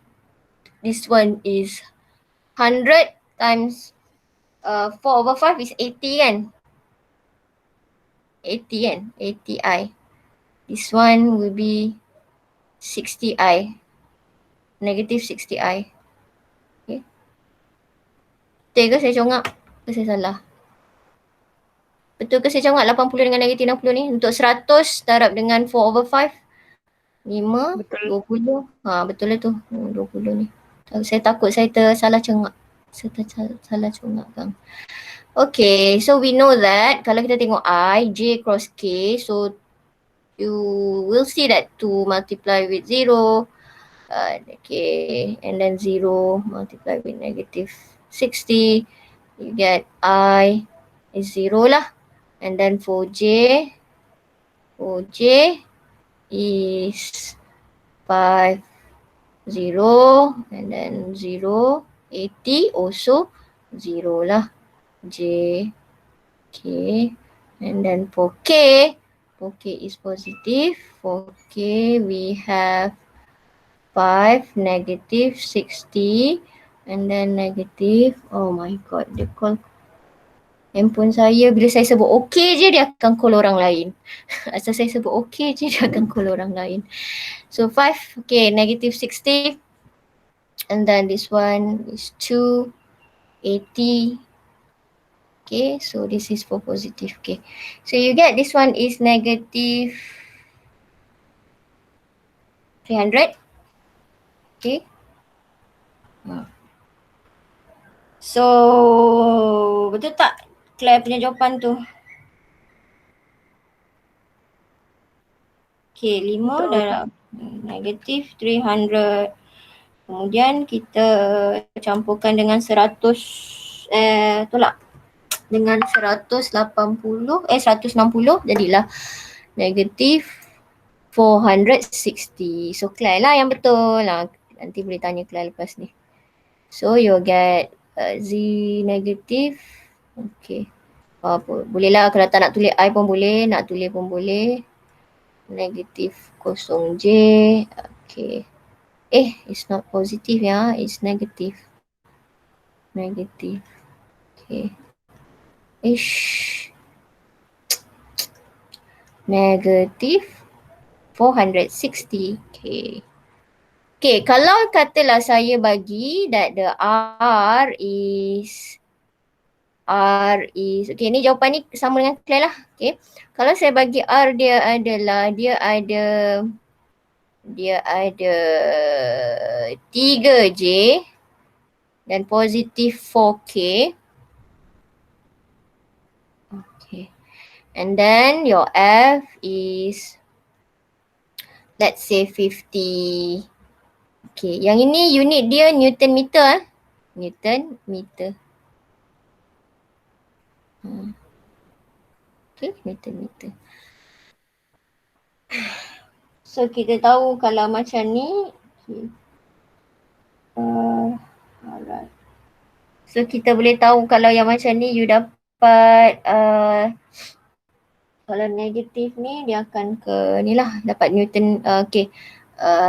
This one is 100 times 4/5 is 80 kan? 80 kan? 80I. This one will be 60i. Negative 60i. Okay. Betul ke saya congak? Ke saya salah? Betul ke saya congak 80 dengan negatif 60 ni? Untuk 100 darab dengan 4 over 5. 5, Betul. 20. Betul lah tu. 20 ni. Saya takut saya tersalah congak. Saya tersalah congak kan. Okay, so we know that kalau kita tengok I, J cross K, so you will see that 2 multiply with 0, okay, and then 0 multiply with negative 60, you get I is 0 lah. And then for J is 5, 0, and then 0, 80 also 0 lah. J, K, and then for K is positive. For K we have 5, negative 60, and then negative, oh my god, dia call handphone saya bila saya sebut okay je dia akan call orang lain. Asal saya sebut okay je dia akan call orang lain. So 5, okay, negative 60, and then this one is 2, 80. Okay, so this is for positive K. So you get this one is negative 300. Okay. So, betul tak Claire punya jawapan tu? Okay, 5 darab negatif 300. Kemudian kita campurkan dengan 100, tolak. Dengan 160, jadilah negatif 460. So Claire lah yang betul lah. Nanti boleh tanya Claire lepas ni. So you'll get Z negatif. Okay. Boleh lah kalau tak nak tulis I pun boleh, nak tulis pun boleh. Negatif 0J. Okay. It's not positive ya, it's negative. Negative. Okay. Negatif 460. Okay, kalau katalah saya bagi that the R is okay, ni jawapan ni sama dengan Claire lah. Okay, kalau saya bagi R dia adalah dia ada 3J dan positif 4K. Okay, and then your F is let's say 50. Okay, yang ini unit dia Newton meter. Newton meter. Okay, Newton meter. So kita tahu kalau macam ni. Okay. Alright. So kita boleh tahu kalau yang macam ni you dapat kalau negatif ni dia akan ke ni lah, dapat Newton. Okay.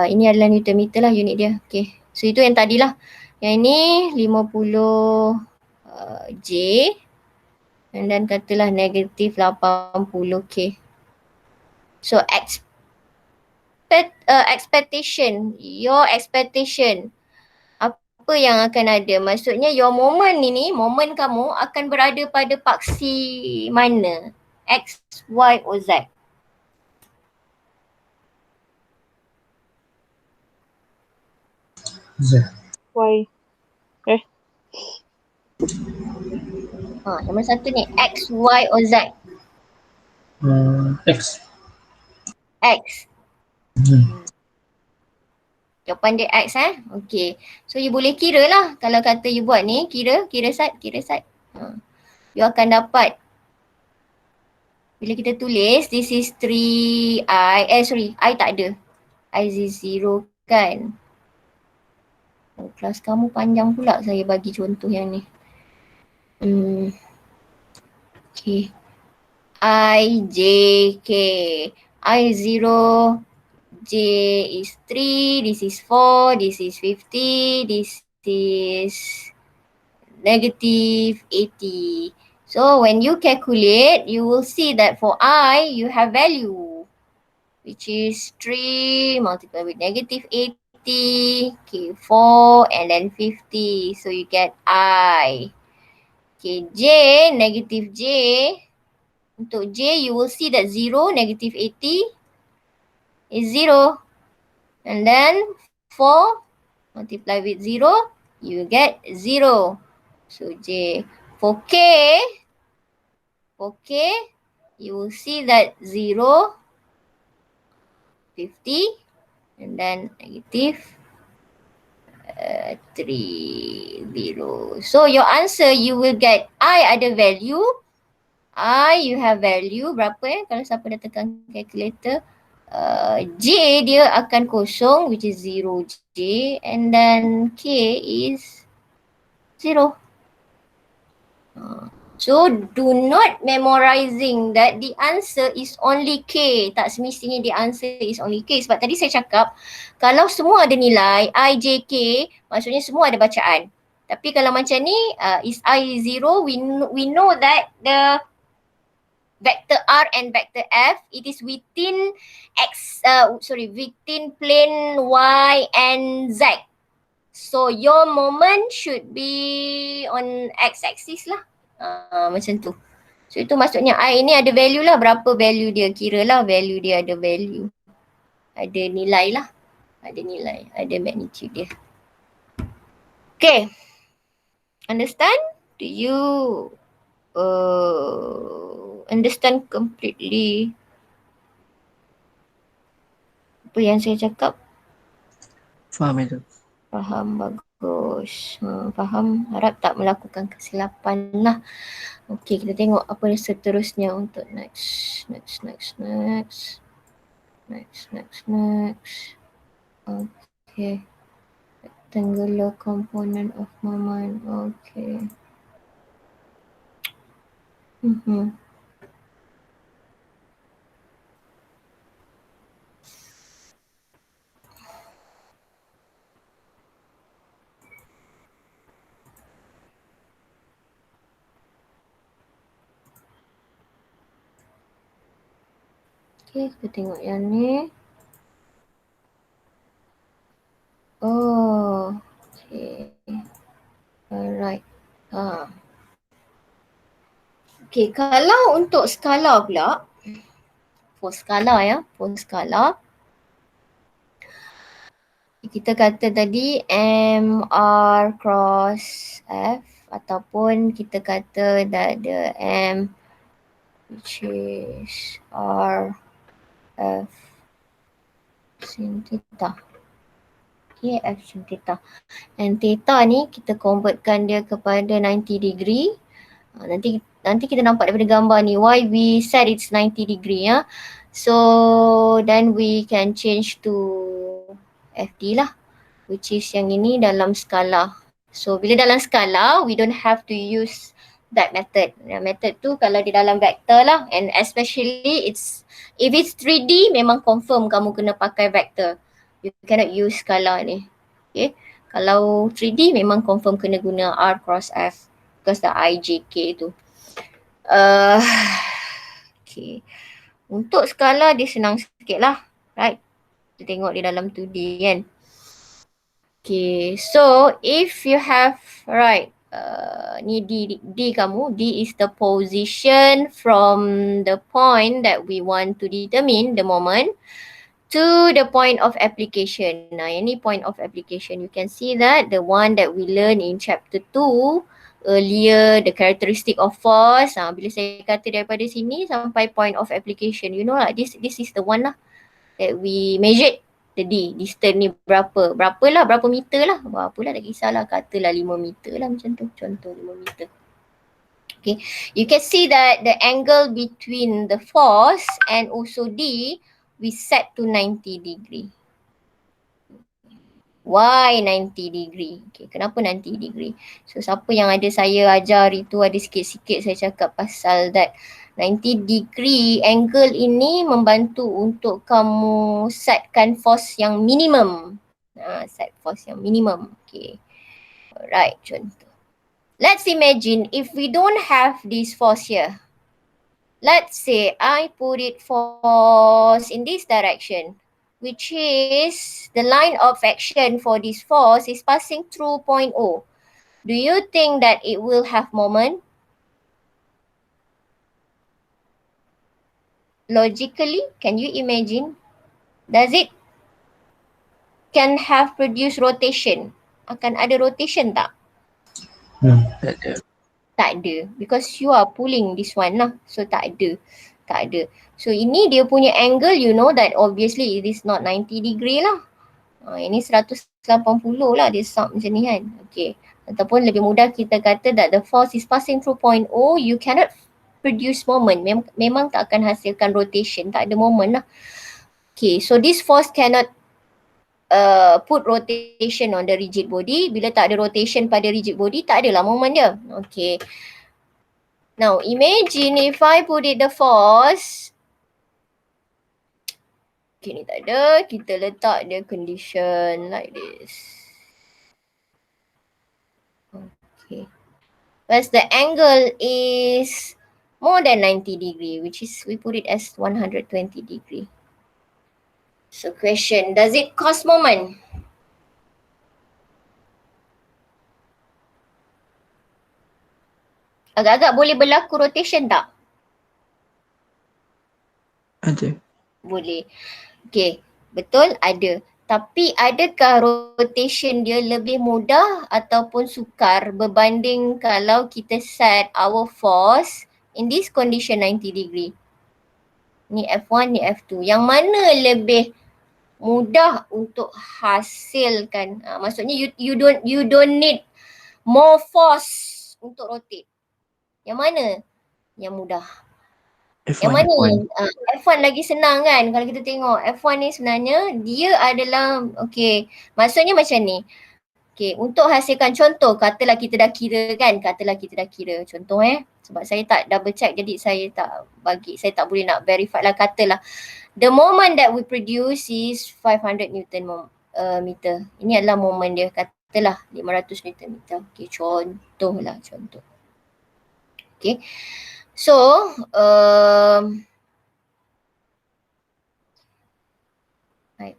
Ini adalah Newton meter lah unit dia. Okay. So itu yang tadi lah. Yang ini 50 J. And then katalah negatif 80 K. So expectation, your expectation. Apa yang akan ada? Maksudnya your moment ini, moment kamu akan berada pada paksi mana? X, Y, or Z? Z. Y. Nombor satu ni, X, Y, or Z? X. X. Jawapan dia X Okay. So you boleh kira lah. Kalau kata you buat ni, kira side. You akan dapat. Bila kita tulis, this is 3I. I tak ada. I is 0 kan. Kelas kamu panjang pula saya bagi contoh yang ni. Okay. I, J, K. I 0. J is 3, this is 4, this is 50, this is negative 80. So when you calculate, you will see that for I, you have value. which is 3 multiplied with negative 80, okay, 4 and then 50. So you get I. Okay, J, negative J. Untuk J, you will see that 0, negative 80 is 0. And then 4 multiply with 0, you get 0. So J. For K, you will see that 0, 50, and then negative 3, 0. So your answer, you will get I ada value. You have value berapa kalau siapa dah tekan calculator. J dia akan kosong, which is 0J, and then K is 0. So do not memorizing that the answer is only K. Tak semestinya the answer is only K. Sebab tadi saya cakap kalau semua ada nilai I, J, K, maksudnya semua ada bacaan. Tapi kalau macam ni is I 0, we know that the vector R and vector F, it is within within plane Y and Z. So your moment should be on X-axis lah. Macam tu. So itu maksudnya I ni ada value lah. Berapa value dia? Kira lah value dia ada value. Ada nilai lah. Ada nilai. Ada magnitude dia. Okay. Understand? Do you understand completely apa yang saya cakap? Faham itu. Faham, bagus. Faham, harap tak melakukan kesilapan lah. Okay, kita tengok apa yang seterusnya untuk next. Okay. Rectangular component of moment. Okay. Okay, kita tengok yang ni. Oh, okay. Alright. Okay, kalau untuk skala pula, for skala, kita kata tadi M R cross F, ataupun kita kata that the M which is R F sin theta. Okay, F sin theta. And theta ni kita convertkan dia kepada 90 degree. Nanti kita nampak daripada gambar ni why we said it's 90 degree ya. So then we can change to FD lah, which is yang ini dalam skala. So bila dalam skala, we don't have to use that method. Method tu kalau di dalam vector lah, and especially if it's 3D memang confirm kamu kena pakai vector. You cannot use skala ni. Okay. Kalau 3D memang confirm kena guna R cross F because the IJK tu. Okay. Untuk skala dia senang sikit lah, right? Kita tengok di dalam 2D kan. Okay, so if you have, right, ni D kamu, D is the position from the point that we want to determine the moment to the point of application. Nah, ini point of application. You can see that the one that we learn in chapter 2 earlier, the characteristic of force. Bila saya kata daripada sini sampai point of application, you know lah, this is the one lah that we measured the D. Distance ni berapa meter lah. Berapa lah, tak kisahlah, katalah 5 meter lah macam tu. Contoh 5 meter. Okay, you can see that the angle between the force and also D, we set to 90 degree. Why 90 degree? Okay, kenapa 90 degree? So siapa yang ada saya ajar itu, ada sikit-sikit saya cakap pasal that 90 degree angle ini membantu untuk kamu setkan force yang minimum. Set force yang minimum. Okay. Alright, contoh. Let's imagine if we don't have this force here. let's say I put it force in this direction, which is the line of action for this force is passing through point O. Do you think that it will have moment? Logically, can you imagine? Does it can have produce rotation? Akan ada rotation tak? Tak ada. Tak ada. Because you are pulling this one lah. So tak ada. Tak ada. So ini dia punya angle, you know that obviously it is not 90 degree lah. Ini 180 lah dia sub macam ni kan. Okay. Ataupun lebih mudah kita kata that the force is passing through point O, you cannot produce moment. Memang tak akan hasilkan rotation. Tak ada moment lah. Okay. So this force cannot put rotation on the rigid body. Bila tak ada rotation pada rigid body, tak adalah moment dia. Okay. Now imagine if I put it the force. Okay, ni tak ada. Kita letak dia condition like this. Okay. Whereas the angle is more than 90 degree, which is we put it as 120 degree. So question, does it cause moment? Agak-agak boleh berlaku rotation tak? Ada. Boleh. Okay, betul ada. Tapi adakah rotation dia lebih mudah ataupun sukar berbanding kalau kita set our force in this condition 90 degree? Ni F1, ni F2. Yang mana lebih mudah untuk hasilkan? Maksudnya you don't need more force untuk rotate. Yang mana yang mudah? Yang mana? F1 lagi senang kan kalau kita tengok. F1 ni sebenarnya dia adalah, okay, maksudnya macam ni. Okay, untuk hasilkan contoh, katalah kita dah kira kan, contoh sebab saya tak double check jadi saya tak boleh nak verify lah, katalah the moment that we produce is 500 Newton meter. Ini adalah moment dia, katalah 500 Newton meter. Okay, contoh. Okay. So, right.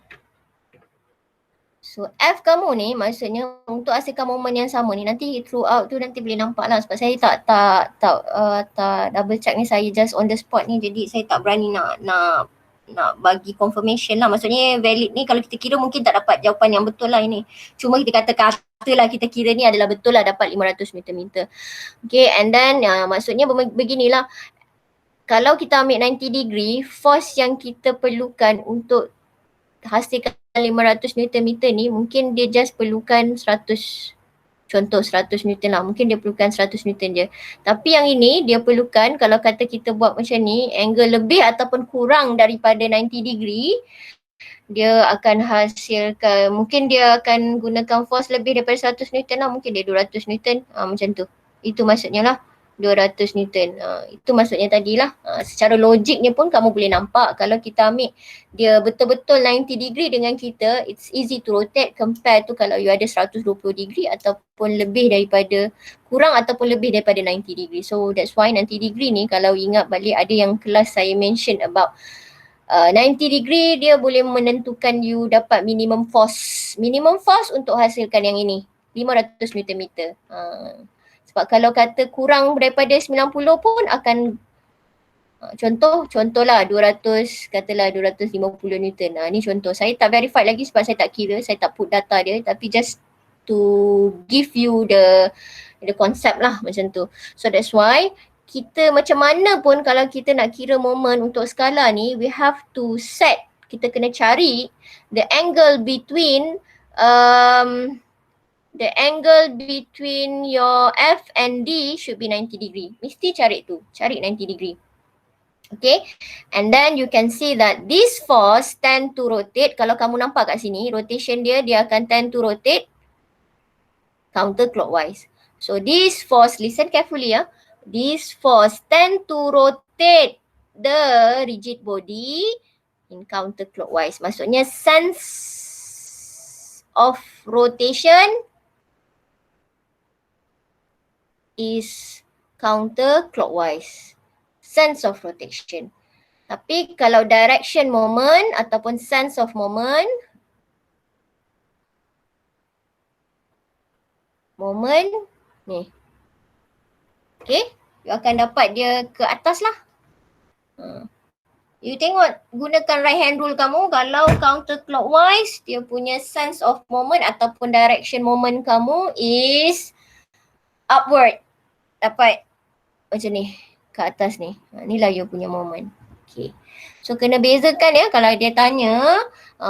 So F kamu ni maksudnya untuk hasilkan moment yang sama ni, nanti throughout tu nanti boleh nampak lah sebab saya tak double check ni, saya just on the spot ni jadi saya tak berani nak bagi confirmation lah. Maksudnya valid ni kalau kita kira mungkin tak dapat jawapan yang betul lah ini. Cuma kita katalah kita kira ni adalah betul lah, dapat 500 meter. Okay, and then maksudnya beginilah. Kalau kita ambil 90 degree, force yang kita perlukan untuk hasilkan 500 Newton meter ni mungkin dia just perlukan 100 Newton lah. Mungkin dia perlukan 100 Newton je. Tapi yang ini dia perlukan, kalau kata kita buat macam ni, angle lebih ataupun kurang daripada 90 degree, dia akan hasilkan, mungkin dia akan gunakan force lebih daripada 100 Newton lah. Mungkin dia 200 Newton, macam tu. Itu maksudnya lah. 200 Newton. Itu maksudnya tadilah. Secara logiknya pun kamu boleh nampak kalau kita ambil dia betul-betul 90 degree dengan kita, it's easy to rotate compare tu kalau you ada 120 degree ataupun lebih daripada, kurang ataupun lebih daripada 90 degree. So that's why 90 degree ni kalau ingat balik ada yang kelas saya mention about 90 degree dia boleh menentukan you dapat minimum force. Minimum force untuk hasilkan yang ini 500 Newton meter. Sebab kalau kata kurang daripada 90 pun akan contohlah 200, katalah 250 Newton. Ni contoh. Saya tak verify lagi sebab saya tak kira, saya tak put data dia, tapi just to give you the concept lah macam tu. So that's why kita macam mana pun kalau kita nak kira moment untuk skala ni, we have to set, kita kena cari the angle between your F and D should be 90 degree. Mesti cari 90 degree. Okay, and then you can see that this force tend to rotate. Kalau kamu nampak kat sini, rotation dia akan tend to rotate counterclockwise. So this force, listen carefully this force tend to rotate the rigid body in counterclockwise. Maksudnya sense of rotation is counterclockwise. sense of rotation. Tapi kalau direction moment ataupun sense of moment, ni. Okay, you akan dapat dia ke atas lah. You tengok gunakan right hand rule kamu, kalau counterclockwise dia punya sense of moment ataupun direction moment kamu is upward. Dapat macam ni, ke atas ni. Inilah you punya moment. Okay. So kena bezakan ya kalau dia tanya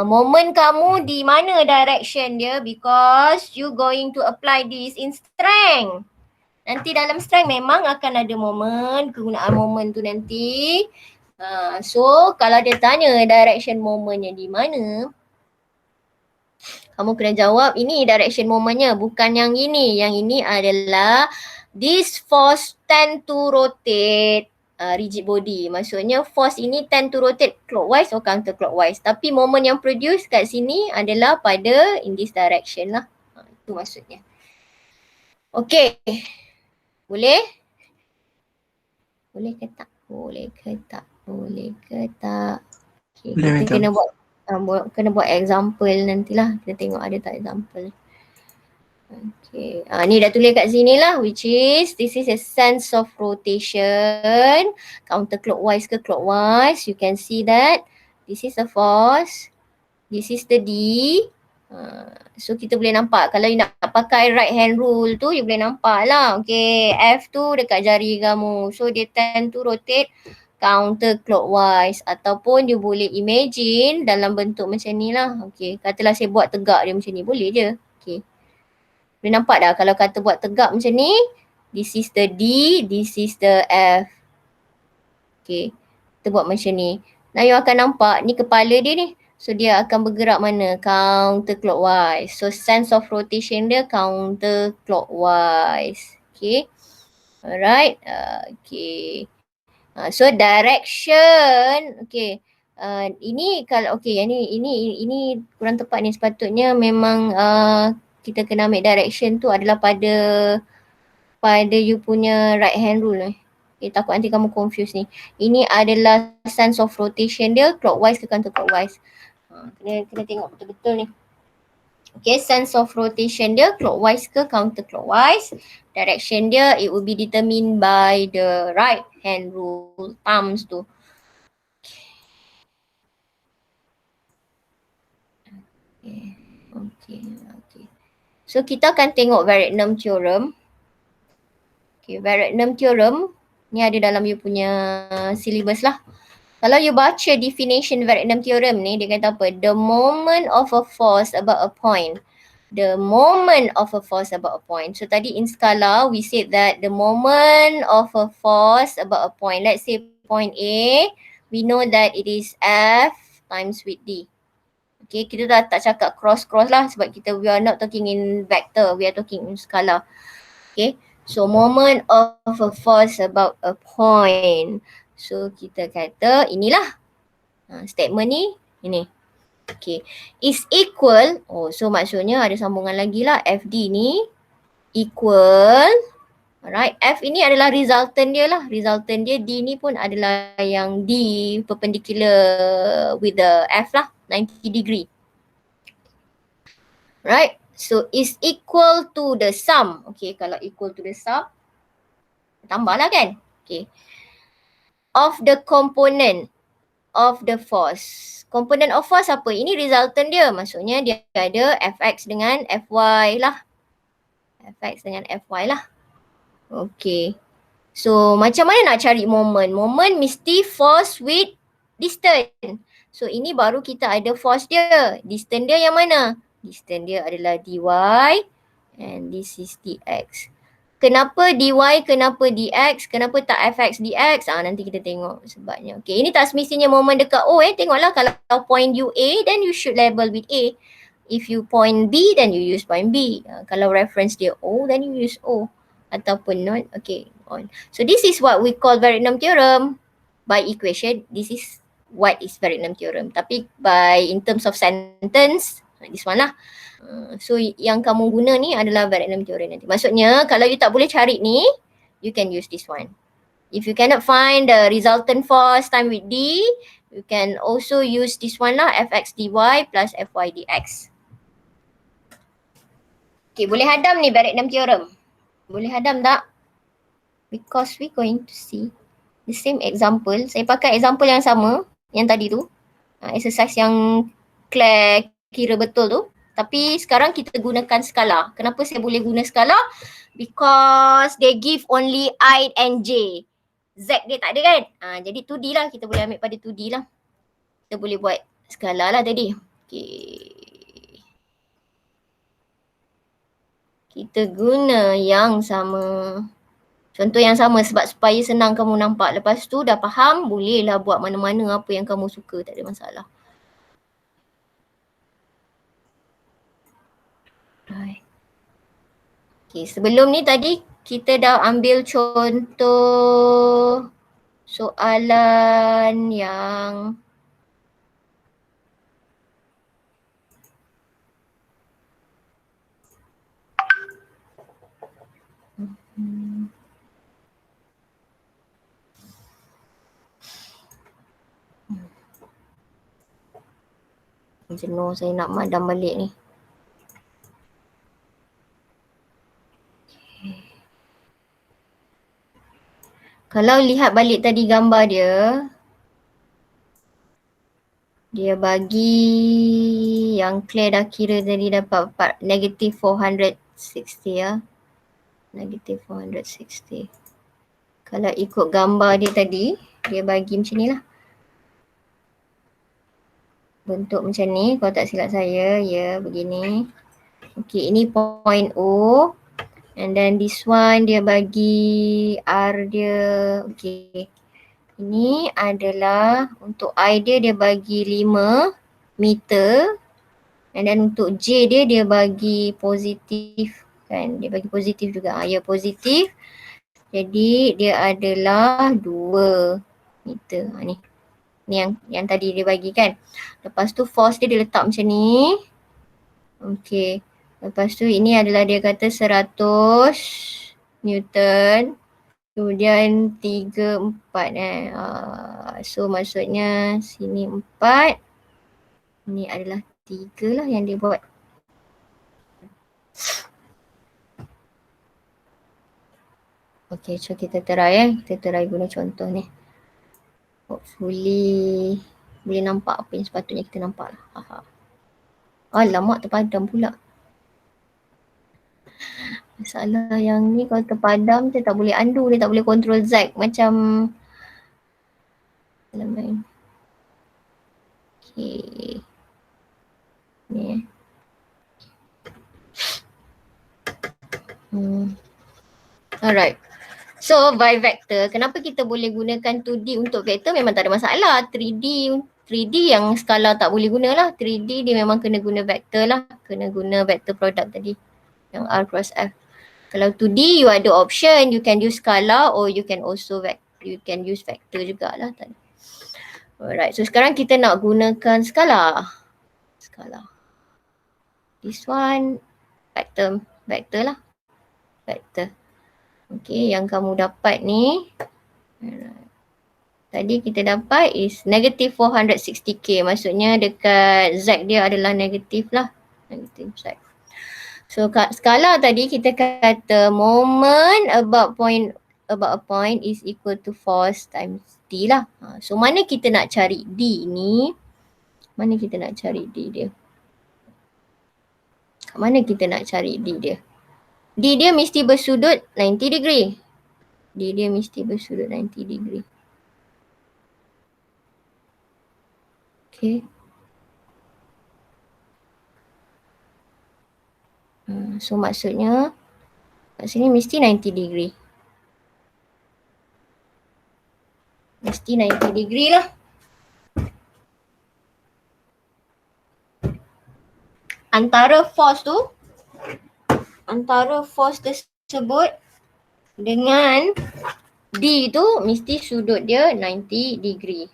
moment kamu di mana direction dia, because you going to apply this in strength. Nanti dalam strength memang akan ada moment, kegunaan moment tu nanti. So kalau dia tanya direction momentnya di mana, kamu kena jawab ini direction momentnya, bukan yang ini. Yang ini adalah this force tend to rotate rigid body. Maksudnya force ini tend to rotate clockwise or counterclockwise. Tapi moment yang produce kat sini adalah pada in this direction lah. Itu maksudnya. Okay. Boleh? Boleh ke tak? Boleh ke tak? Boleh ke tak? Okay, Boleh, kita Madam. kena buat example nantilah. Kita tengok ada tak example. Okay. Ni dah tulis kat sini lah, which is this is a sense of rotation. Counterclockwise ke clockwise. You can see that this is the force. This is the D. So kita boleh nampak kalau you nak pakai right hand rule tu, you boleh nampak lah. Okay, F tu dekat jari kamu. So dia tend to rotate counterclockwise, ataupun you boleh imagine dalam bentuk macam ni lah. Okay, katalah saya buat tegak dia macam ni, boleh je. Okay, boleh nampak dah kalau kata buat tegak macam ni, this is the D, this is the F. Okay, kita buat macam ni. Nah, you akan nampak ni kepala dia ni. So dia akan bergerak mana? Counterclockwise. So sense of rotation dia counterclockwise. Okay. Alright. Okay. So direction. Okay. Ini kalau okay, ini kurang tepat ni, sepatutnya memang kita kena ambil direction tu adalah pada you punya right hand rule ni. Okay, takut nanti kamu confuse ni. Ini adalah sense of rotation dia clockwise ke counterclockwise. Kena tengok betul-betul ni. Okay, sense of rotation dia clockwise ke counterclockwise. Direction dia it will be determined by the right hand rule, thumbs tu. Okay. So kita akan tengok Varignon theorem. Okay, Varignon theorem ni ada dalam you punya syllabus lah. Kalau you baca definition Varignon theorem ni, dia kata apa? The moment of a force about a point. The moment of a force about a point. So tadi in skala, we said that the moment of a force about a point. Let's say point A, we know that it is F times with D. Okay, kita dah tak cakap cross-cross lah sebab we are not talking in vector, we are talking in skala. Okay, so moment of a force about a point. So kita kata inilah statement ni, ini. Okay, is equal, so maksudnya ada sambungan lagi lah, FD ni equal, alright, F ini adalah resultant dia lah, resultant dia, D ni pun adalah yang D perpendicular with the F lah, 90 degree. Right, so is equal to the sum. Okay, kalau equal to the sum, tambah lah kan. Okay, of the component of the force. Component of force apa? Ini resultant dia. Maksudnya dia ada Fx dengan Fy lah. Fx dengan Fy lah. Okay. So macam mana nak cari moment? Moment mesti force with distance. So ini baru kita ada force dia. Distance dia yang mana? Distance dia adalah dy and this is dx. Kenapa dy, kenapa dx, kenapa tak fx dx? Nanti kita tengok sebabnya. Okay, ini tak semestinya moment dekat O Tengoklah kalau point you A, then you should label with A. If you point B, then you use point B. Kalau reference dia O, then you use O. Ataupun not. Okay, on. So this is what we call Varignon theorem. By equation, this is what is Varignon theorem. Tapi in terms of sentence, this one lah. So yang kamu guna ni adalah Varignon theorem nanti. Maksudnya kalau you tak boleh cari ni, you can use this one. If you cannot find the resultant force time with D, you can also use this one lah, Fx dy plus Fy dx. Okay, boleh hadam ni Barrett-Dam theorem. Boleh hadam tak? Because we going to see the same example. Saya pakai example yang sama yang tadi tu. Exercise yang Claire kira betul tu. Tapi sekarang kita gunakan skala. Kenapa saya boleh guna skala? Because they give only I and J. Z dia tak ada kan? Jadi 2D lah. Kita boleh ambil pada 2D lah. Kita boleh buat skala lah tadi. Okay. Kita guna yang sama. Contoh yang sama sebab supaya senang kamu nampak. Lepas tu dah faham, bolehlah buat mana-mana apa yang kamu suka. Tak ada masalah. Right. Okay, sebelum ni tadi kita dah ambil contoh soalan yang jenuh saya nak madam balik ni. Kalau lihat balik tadi gambar dia bagi yang Claire dah kira tadi dapat negative 460 ya. Negative 460. Kalau ikut gambar dia tadi, dia bagi macam ni lah. Bentuk macam ni, kalau tak silap saya, ya begini. Okay, ini point O. And then this one dia bagi R dia, okay. Ini adalah untuk I dia bagi 5 meter. And then untuk J dia bagi positif kan. Dia bagi positif juga. Ya positif. Jadi dia adalah 2 meter. Ni. Ni yang tadi dia bagi kan. Lepas tu force dia letak macam ni. Okay. Lepas tu ini adalah dia kata 100 Newton. Kemudian 3, 4 so maksudnya sini 4. Ini adalah 3 lah yang dia buat. Okay, so kita try Kita try guna contoh ni. Hopefully boleh nampak apa yang sepatutnya kita nampak lah. Alamak, terpadam pula. Masalah yang ni kalau terpadam dia tak boleh undo, dia tak boleh control Z macam main. Okay. Ni Alright. So by vector, kenapa kita boleh gunakan 2D untuk vector memang tak ada masalah. 3D yang skala tak boleh guna lah. 3D dia memang kena guna vector lah. Kena guna vector product tadi. Yang R cross F. Kalau 2D you ada option, you can use skala or you can also use vector jugalah tadi. Alright, so sekarang kita nak gunakan skala. This one vector lah. Vector. Okay, yang kamu dapat ni. Tadi kita dapat is negative 460k. Maksudnya dekat Z dia adalah negatif lah. Negatif Z. So skala tadi kita kata moment about a point is equal to force times D lah. So mana kita nak cari D ni? Mana kita nak cari D dia? Kat mana kita nak cari D dia? D dia mesti bersudut 90 degree. D dia mesti bersudut 90 degree. Okay. So maksudnya kat sini mesti 90 degree. Mesti 90 degree lah. Antara force tersebut dengan D tu mesti sudut dia 90 degree.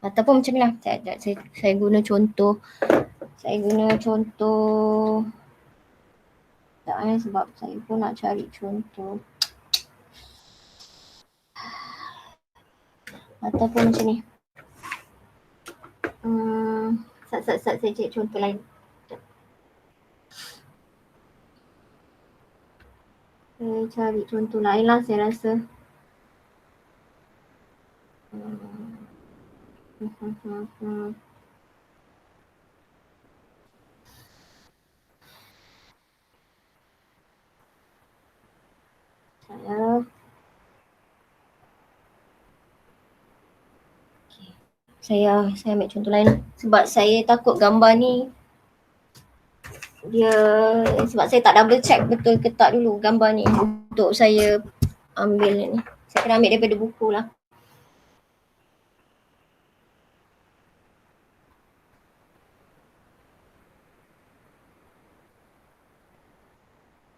Ataupun macam ni lah. Saya guna contoh. Tak sebab saya pun nak cari contoh. Ataupun macam ni. Saya cari contoh lain. Saya cari contoh lain lah saya rasa. Saya ambil contoh lain sebab saya takut gambar ni sebab saya tak double check betul ke tak dulu gambar ni untuk saya ambil ni. Saya kena ambil daripada buku lah.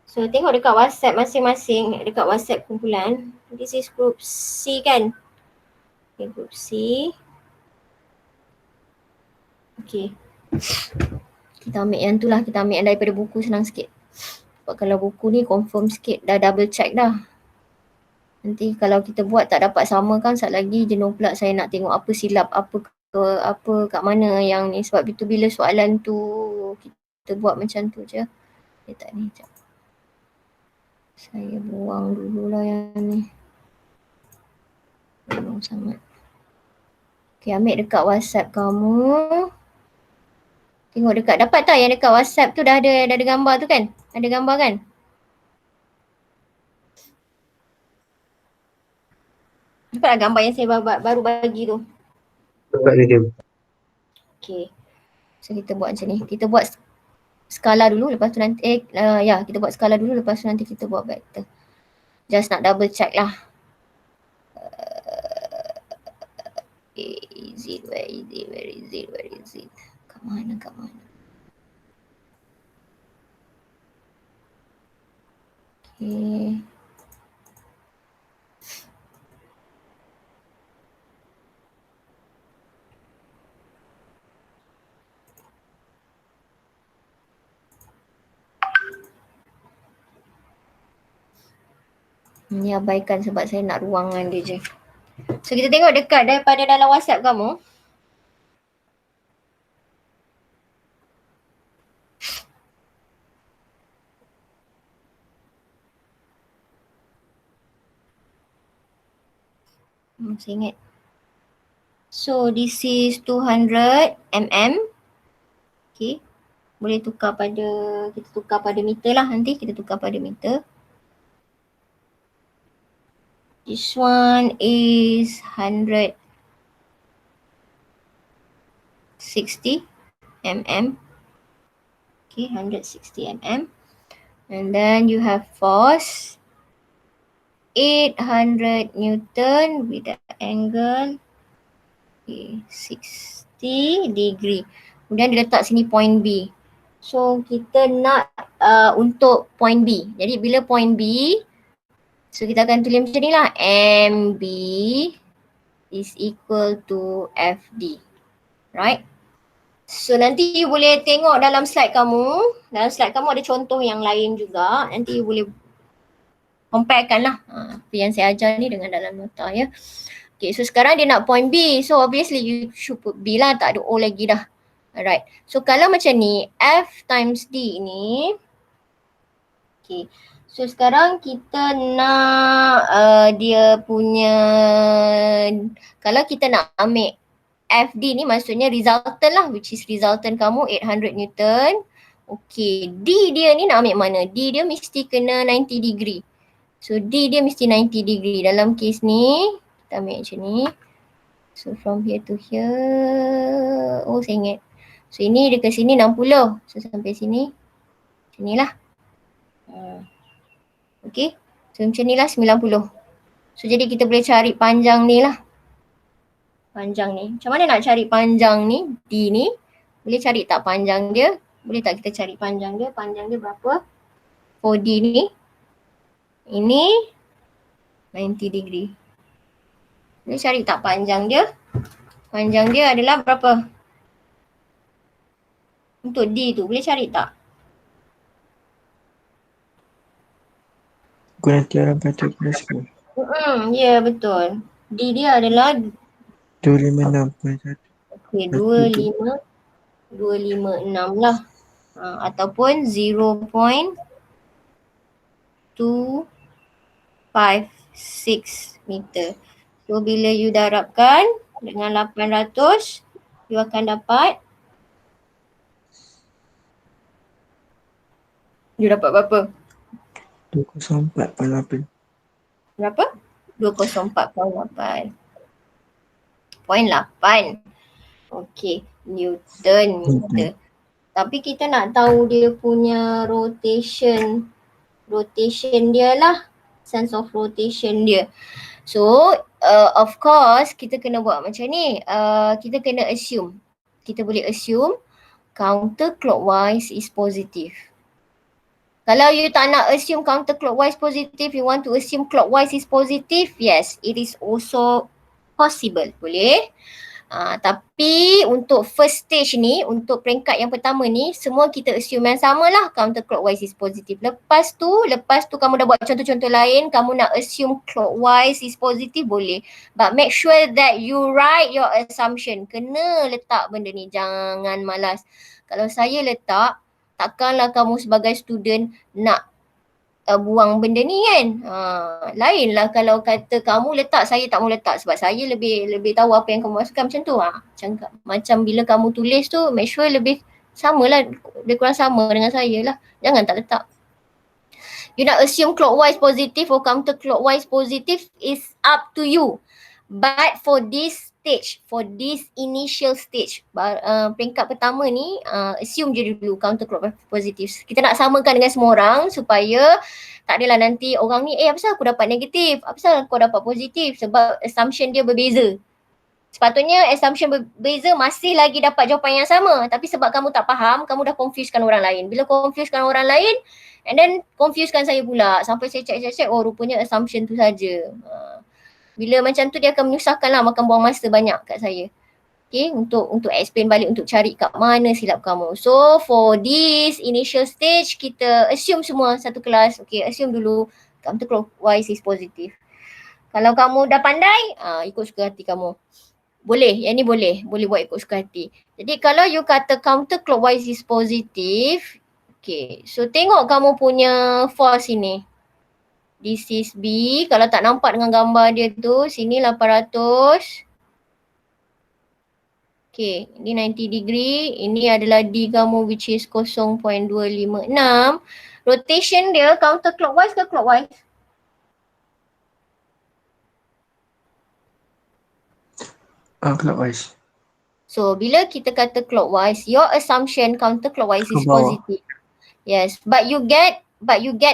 So tengok dekat WhatsApp masing-masing, dekat WhatsApp kumpulan. This is group C kan? Okay, group C. Okay. Kita ambil yang tu lah, kita ambil yang daripada buku senang sikit. Sebab kalau buku ni confirm sikit, dah double check dah. Nanti kalau kita buat tak dapat sama kan, sat lagi jenuh pula saya nak tengok apa silap, apa kat mana yang ni. Sebab itu bila soalan tu kita buat macam tu je. Tak ni, sekejap. Saya buang dululah yang ni. Buang sangat. Okay, ambil dekat WhatsApp kamu. Tengok dekat, dapat tak yang dekat WhatsApp tu dah ada gambar tu kan? Ada gambar kan? Dapat tak gambar yang saya baru bagi tu? Dapat video. Okay. So kita buat macam ni. Kita buat skala dulu, lepas tu nanti, kita buat skala dulu, lepas tu nanti kita buat vector. Just nak double check lah. Where is it? Kat mana? Okay. Ni abaikan sebab saya nak ruangan dia je. So kita tengok dekat daripada dalam WhatsApp kamu. Saya ingat. So this is 200 mm. Okay. Boleh tukar pada meter lah nanti. Kita tukar pada meter. This one is 160 mm. Okay, 160 mm. And then you have force 800 Newton with the angle 60 degree. Kemudian dia letak sini point B. So kita nak untuk point B. Jadi bila point B, so kita akan tulis macam ni lah. MB is equal to FD. Right? So nanti you boleh tengok dalam slide kamu. Dalam slide kamu ada contoh yang lain juga. Nanti you boleh comparekan lah apa yang saya ajar ni dengan dalam nota ya. Okay, so sekarang dia nak point B. So obviously you should put B lah. Tak ada O lagi dah. Alright. So kalau macam ni, F times D ni. Okay. So sekarang kita nak dia punya, kalau kita nak ambil FD ni maksudnya resultant lah, which is resultant kamu 800 Newton. Okay, D dia ni nak ambil mana? D dia mesti kena 90 degree. So D dia mesti 90 degree. Dalam case ni, kita ambil macam ni. So from here to here, oh saya ingat. So ini dekat sini 60. So sampai sini, macam ni lah. Okay, so macam ni lah 90. So jadi kita boleh cari panjang ni lah. Panjang ni. Macam mana nak cari panjang ni? D ni. Boleh cari tak panjang dia? Boleh tak kita cari panjang dia? Panjang dia berapa? 4D ni. Ini 90 degree. Boleh cari tak panjang dia? Panjang dia adalah berapa? Untuk D tu boleh cari tak? Guna teorem Pythagoras. Ya betul. D dia adalah 256.1. okay, Satu 256 lah. Ataupun 0.256 meter. So bila you darabkan dengan 800, you akan dapat berapa? 204.8. Berapa? 204.8. 0.8. Okey, Newton meter. Tapi kita nak tahu dia punya rotation dia lah. Sense of rotation dia. So, of course kita kena buat macam ni. Kita kena assume. Kita boleh assume counterclockwise is positive. Kalau you tak nak assume counterclockwise positive, you want to assume clockwise is positive, yes, it is also possible. Boleh. Tapi untuk first stage ni, untuk peringkat yang pertama ni, semua kita assume yang sama lah, counterclockwise is positive. Lepas tu kamu dah buat contoh-contoh lain, kamu nak assume clockwise is positive, boleh. But make sure that you write your assumption. Kena letak benda ni, jangan malas. Kalau saya letak, takkanlah kamu sebagai student nak buang benda ni kan. Lainlah kalau kata kamu letak, saya tak mau letak sebab saya lebih tahu apa yang kamu masukkan macam tu. Macam bila kamu tulis tu, make sure lebih samalah, lebih kurang sama dengan saya lah. Jangan tak letak. You nak assume clockwise positive or counterclockwise positive is up to you. But for this stage, for this initial stage, peringkat pertama ni, assume je dulu counterclockwise positive. Kita nak samakan dengan semua orang supaya tak adalah nanti orang ni, apa pasal aku dapat negatif? Apa pasal kau dapat positif? Sebab assumption dia berbeza. Sepatutnya assumption berbeza masih lagi dapat jawapan yang sama. Tapi sebab kamu tak faham, kamu dah confusekan orang lain. Bila confusekan orang lain, and then confusekan saya pula. Sampai saya check, oh rupanya assumption tu saja. Bila macam tu dia akan menyusahkan lah, makan buang masa banyak kat saya. Okay, untuk explain balik, untuk cari kat mana silap kamu. So for this initial stage, kita assume semua satu kelas. Okay, assume dulu counterclockwise is positive. Kalau kamu dah pandai, ikut suka hati kamu. Boleh, yang ni boleh buat ikut suka hati. Jadi kalau you kata counterclockwise is positive, okay, so tengok kamu punya force ini. This is B. Kalau tak nampak dengan gambar dia tu, sini 800. Okay, ini 90 degree. Ini adalah D kamu which is 0.256. Rotation dia counterclockwise ke clockwise? Clockwise. So, bila kita kata clockwise, your assumption counterclockwise is Ke bawah. positive. Yes, but you get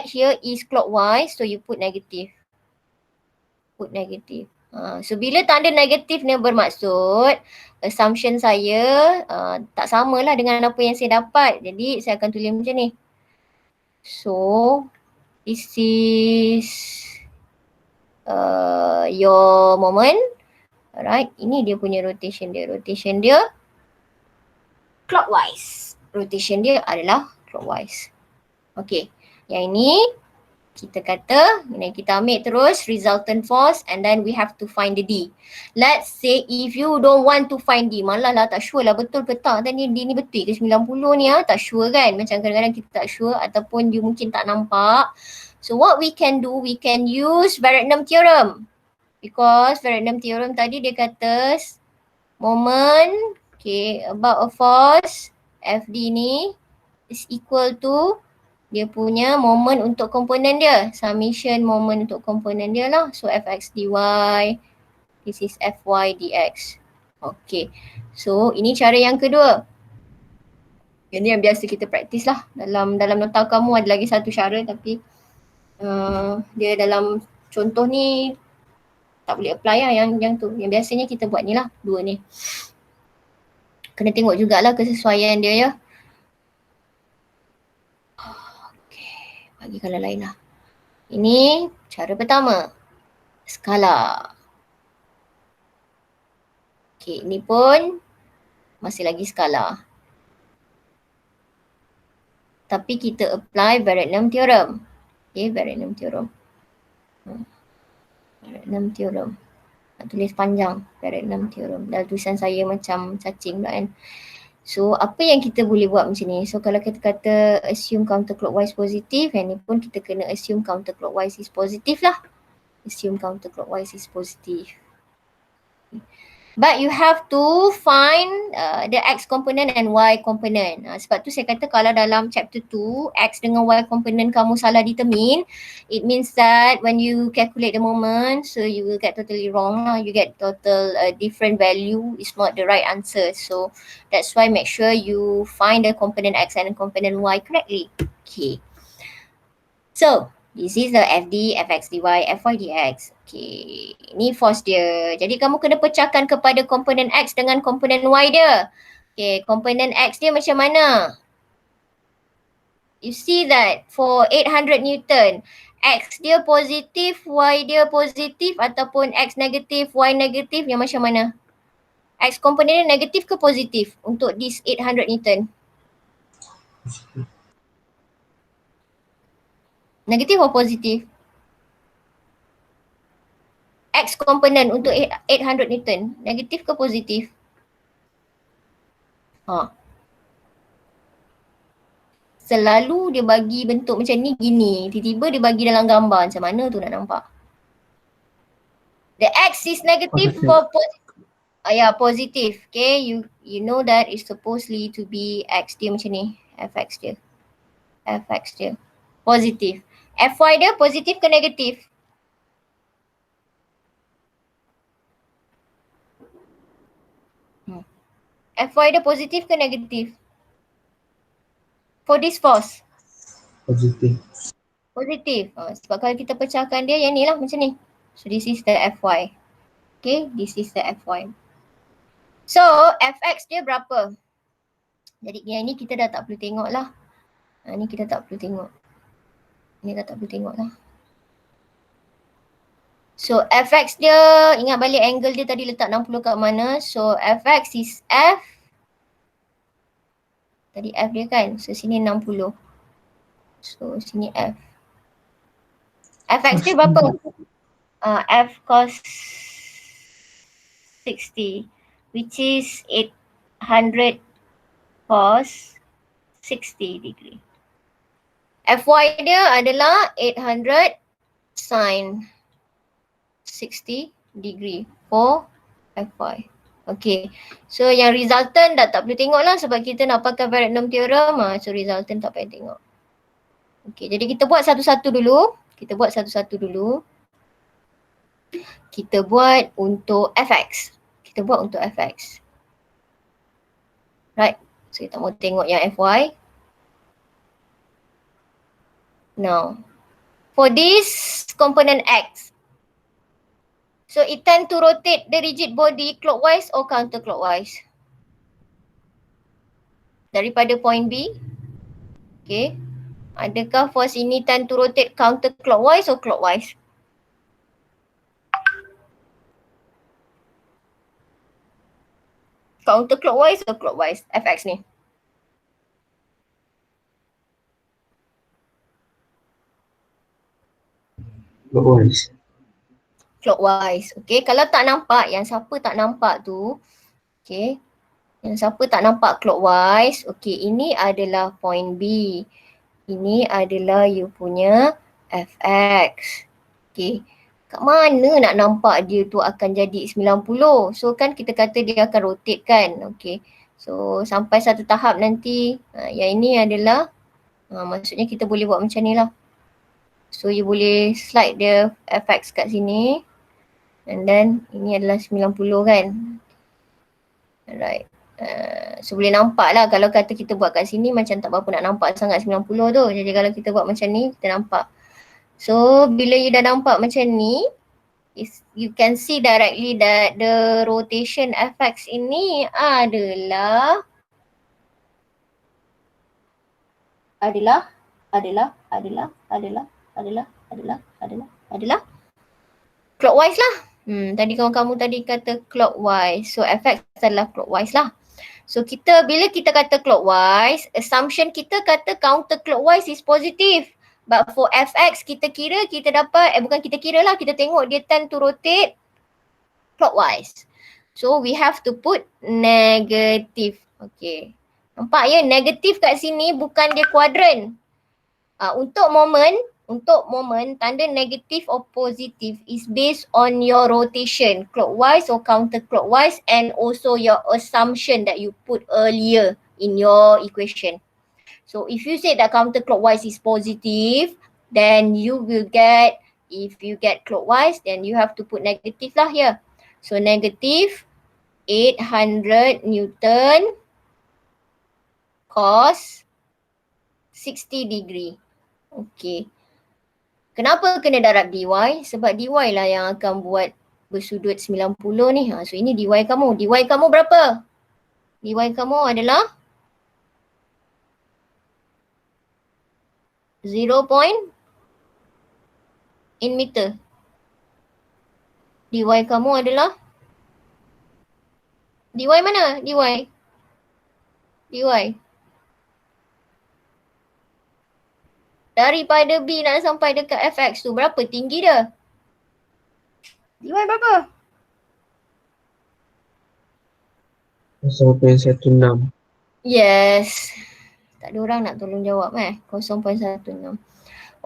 here is clockwise, so you put negative. Put negative. So bila tanda negatif ni bermaksud assumption saya tak samalah dengan apa yang saya dapat. Jadi saya akan tulis macam ni. So this is your moment. Alright, ini dia punya rotation dia. Rotation dia clockwise. Rotation dia adalah clockwise. Okay, yang ini kita kata, kita ambil terus resultant force and then we have to find the D. Let's say if you don't want to find D, malah lah tak sure lah betul ke tak, dan D ni betul ke 90 ni tak sure kan. Macam kadang-kadang kita tak sure ataupun you mungkin tak nampak. So what we can do, we can use Varignon theorem. Because Varignon theorem tadi dia kata moment, okay, about a force FD ni is equal to dia punya moment untuk komponen dia. Summation moment untuk komponen dia lah. So fx dy, this is fy dx. Okay. So ini cara yang kedua. Ini yang biasa kita praktis lah. Dalam nota kamu ada lagi satu cara tapi dia dalam contoh ni tak boleh apply lah yang tu. Yang biasanya kita buat ni lah, dua ni. Kena tengok jugalah kesesuaian dia ya. Bagi kalau lain lah. Ini cara pertama. Skala. Okay, ni pun masih lagi skala. Tapi kita apply Varette-Num theorem. Okay, Varette-Num theorem. Varette-Num theorem. Nak tulis panjang, Varette-Num theorem. Dalam tulisan saya macam cacing pula kan. So apa yang kita boleh buat macam ni? So kalau kita kata assume counterclockwise positif, yang ni pun kita kena assume counterclockwise is positif lah. Assume counterclockwise is positive. But you have to find the X component and Y component. Sebab tu saya kata kalau dalam chapter 2, X dengan Y component kamu salah determine, it means that when you calculate the moment, so you will get totally wrong lah. You get total different value, it's not the right answer. So that's why make sure you find the component X and the component Y correctly. Okay. So, this is the FD, FX dy, FY dx. Okay, ni force dia. Jadi kamu kena pecahkan kepada komponen X dengan komponen Y dia. Okay, komponen X dia macam mana? You see that for 800 Newton, X dia positif, Y dia positif ataupun X negatif, Y negatif, yang macam mana? X komponen dia negatif ke positif untuk this 800 Newton? Negatif atau positif? X komponen untuk 800 Newton, negatif ke positif? Selalu dia bagi bentuk macam ni gini, tiba-tiba dia bagi dalam gambar, macam mana tu nak nampak? The X is negative Positive. for positive. Okay, you know that it's supposedly to be X dia macam ni, Fx dia. Fx dia. Positif. Fy dia positif ke negatif? Fy dia positif ke negatif? For this force? Positif. Positif. Sebab kalau kita pecahkan dia yang ni lah macam ni. So this is the Fy. Okay, this is the Fy. So Fx dia berapa? Jadi yang ni kita dah tak perlu tengok lah. Ni kita tak perlu tengok. Ni dah tak perlu tengok lah. So Fx dia, ingat balik angle dia tadi letak 60 kat mana. So Fx is F. Tadi F dia kan. So sini 60. So sini F. Fx dia berapa? F cos 60. Which is 800 cos 60 degree. Fy dia adalah 800 sin 60 degree for Fy. Okay. So yang resultant dah tak perlu tengok lah sebab kita nak pakai Varette-Num theorem. So resultant tak payah tengok. Okay, jadi kita buat satu-satu dulu. Kita buat untuk Fx. Kita buat untuk Fx. Right. So kita mau tengok yang Fy. Now, for this component X, so it tend to rotate the rigid body clockwise or counterclockwise? Daripada point B, okay. Adakah force ini tend to rotate counterclockwise or clockwise? Counterclockwise or clockwise, Fx ni? Clockwise. Clockwise. Okay, kalau tak nampak, yang siapa tak nampak tu, okay, yang siapa tak nampak clockwise, okay, ini adalah point B. Ini adalah you punya Fx. Okay, kat mana nak nampak dia tu akan jadi 90? So kan kita kata dia akan rotate kan, okay. So sampai satu tahap nanti, yang ini adalah, maksudnya kita boleh buat macam ni lah. So you boleh slide dia Fx kat sini. And then ini adalah 90 kan. Alright. So boleh nampak lah kalau kata kita buat kat sini macam tak berapa nak nampak sangat 90 tu. Jadi kalau kita buat macam ni kita nampak. So bila you dah nampak macam ni, you can see directly that the rotation Fx ini adalah clockwise lah. Tadi kamu tadi kata clockwise. So fx adalah clockwise lah. So bila kita kata clockwise, assumption kita kata counterclockwise is positive. But for fx kita dapat, kita tengok dia tend to rotate clockwise. So we have to put negative. Okay. Nampak ya, negatif kat sini bukan dia quadrant. Untuk moment, tanda negatif or positive is based on your rotation, clockwise or counterclockwise, and also your assumption that you put earlier in your equation. So if you say that counterclockwise is positive, then if you get clockwise, then you have to put negative lah here. So negative 800 Newton cos 60 degree. Okay. Kenapa kena darab dy? Sebab dy lah yang akan buat bersudut 90 ni. So ini dy kamu. Dy kamu berapa? Dy kamu adalah 0 point in meter. Dy kamu adalah dy mana? Dy. Daripada B nak sampai dekat fx tu berapa tinggi dia? dy berapa? 0.16. Yes. Tak ada orang nak tolong jawab 0.16.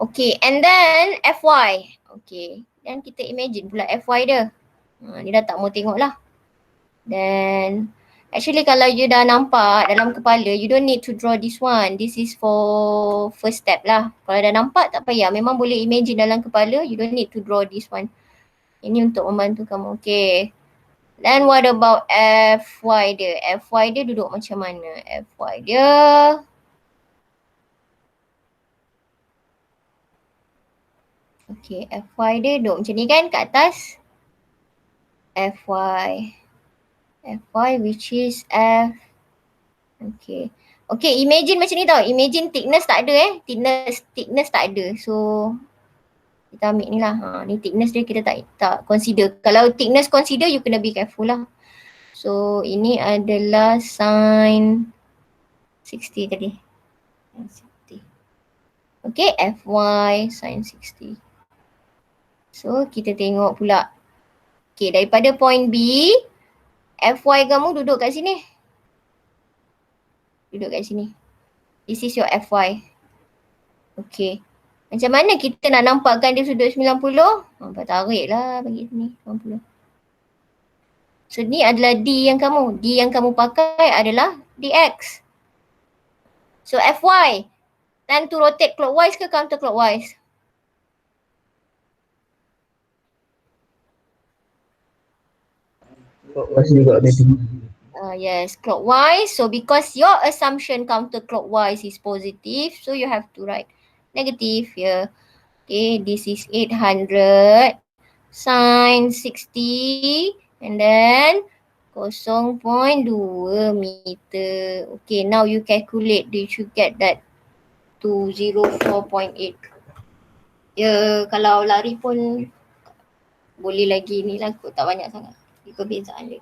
Okay, and then fy. Okay, dan kita imagine pula fy dia. Ni dah tak mau tengok lah. Then actually kalau you dah nampak dalam kepala, you don't need to draw this one. This is for first step lah. Kalau dah nampak tak payah. Memang boleh imagine dalam kepala. You don't need to draw this one. Ini untuk membantu kamu. Okay. Then what about fy dia? Fy dia duduk macam mana? Fy dia okay, fy dia duduk macam ni kan kat atas. Fy which is f. Okay. Okay, imagine macam ni tau. Imagine thickness tak ada thickness tak ada. So kita ambil ni lah. Ni thickness dia kita tak consider. Kalau thickness consider, you kena be careful lah. So ini adalah sin 60 tadi. Sin 60. Okay, fy sin 60. So kita tengok pula. Okay, daripada point B, fy kamu duduk kat sini. Duduk kat sini. This is your fy. Okay. Macam mana kita nak nampakkan dia sudut 90? Tarik lah bagi sini 90. So ni adalah D yang kamu. D yang kamu pakai adalah dx. So fy, time to rotate clockwise ke counterclockwise? Clockwise juga maybe. Yes, clockwise. So because your assumption counterclockwise is positive, so you have to write negative here. Okay, this is 800 sin 60 and then 0.2 meter. Okay, now you calculate. Did you get that? 204.8. Ya, kalau lari pun boleh lagi ni lah, kot tak banyak sangat. Perbezaan dia.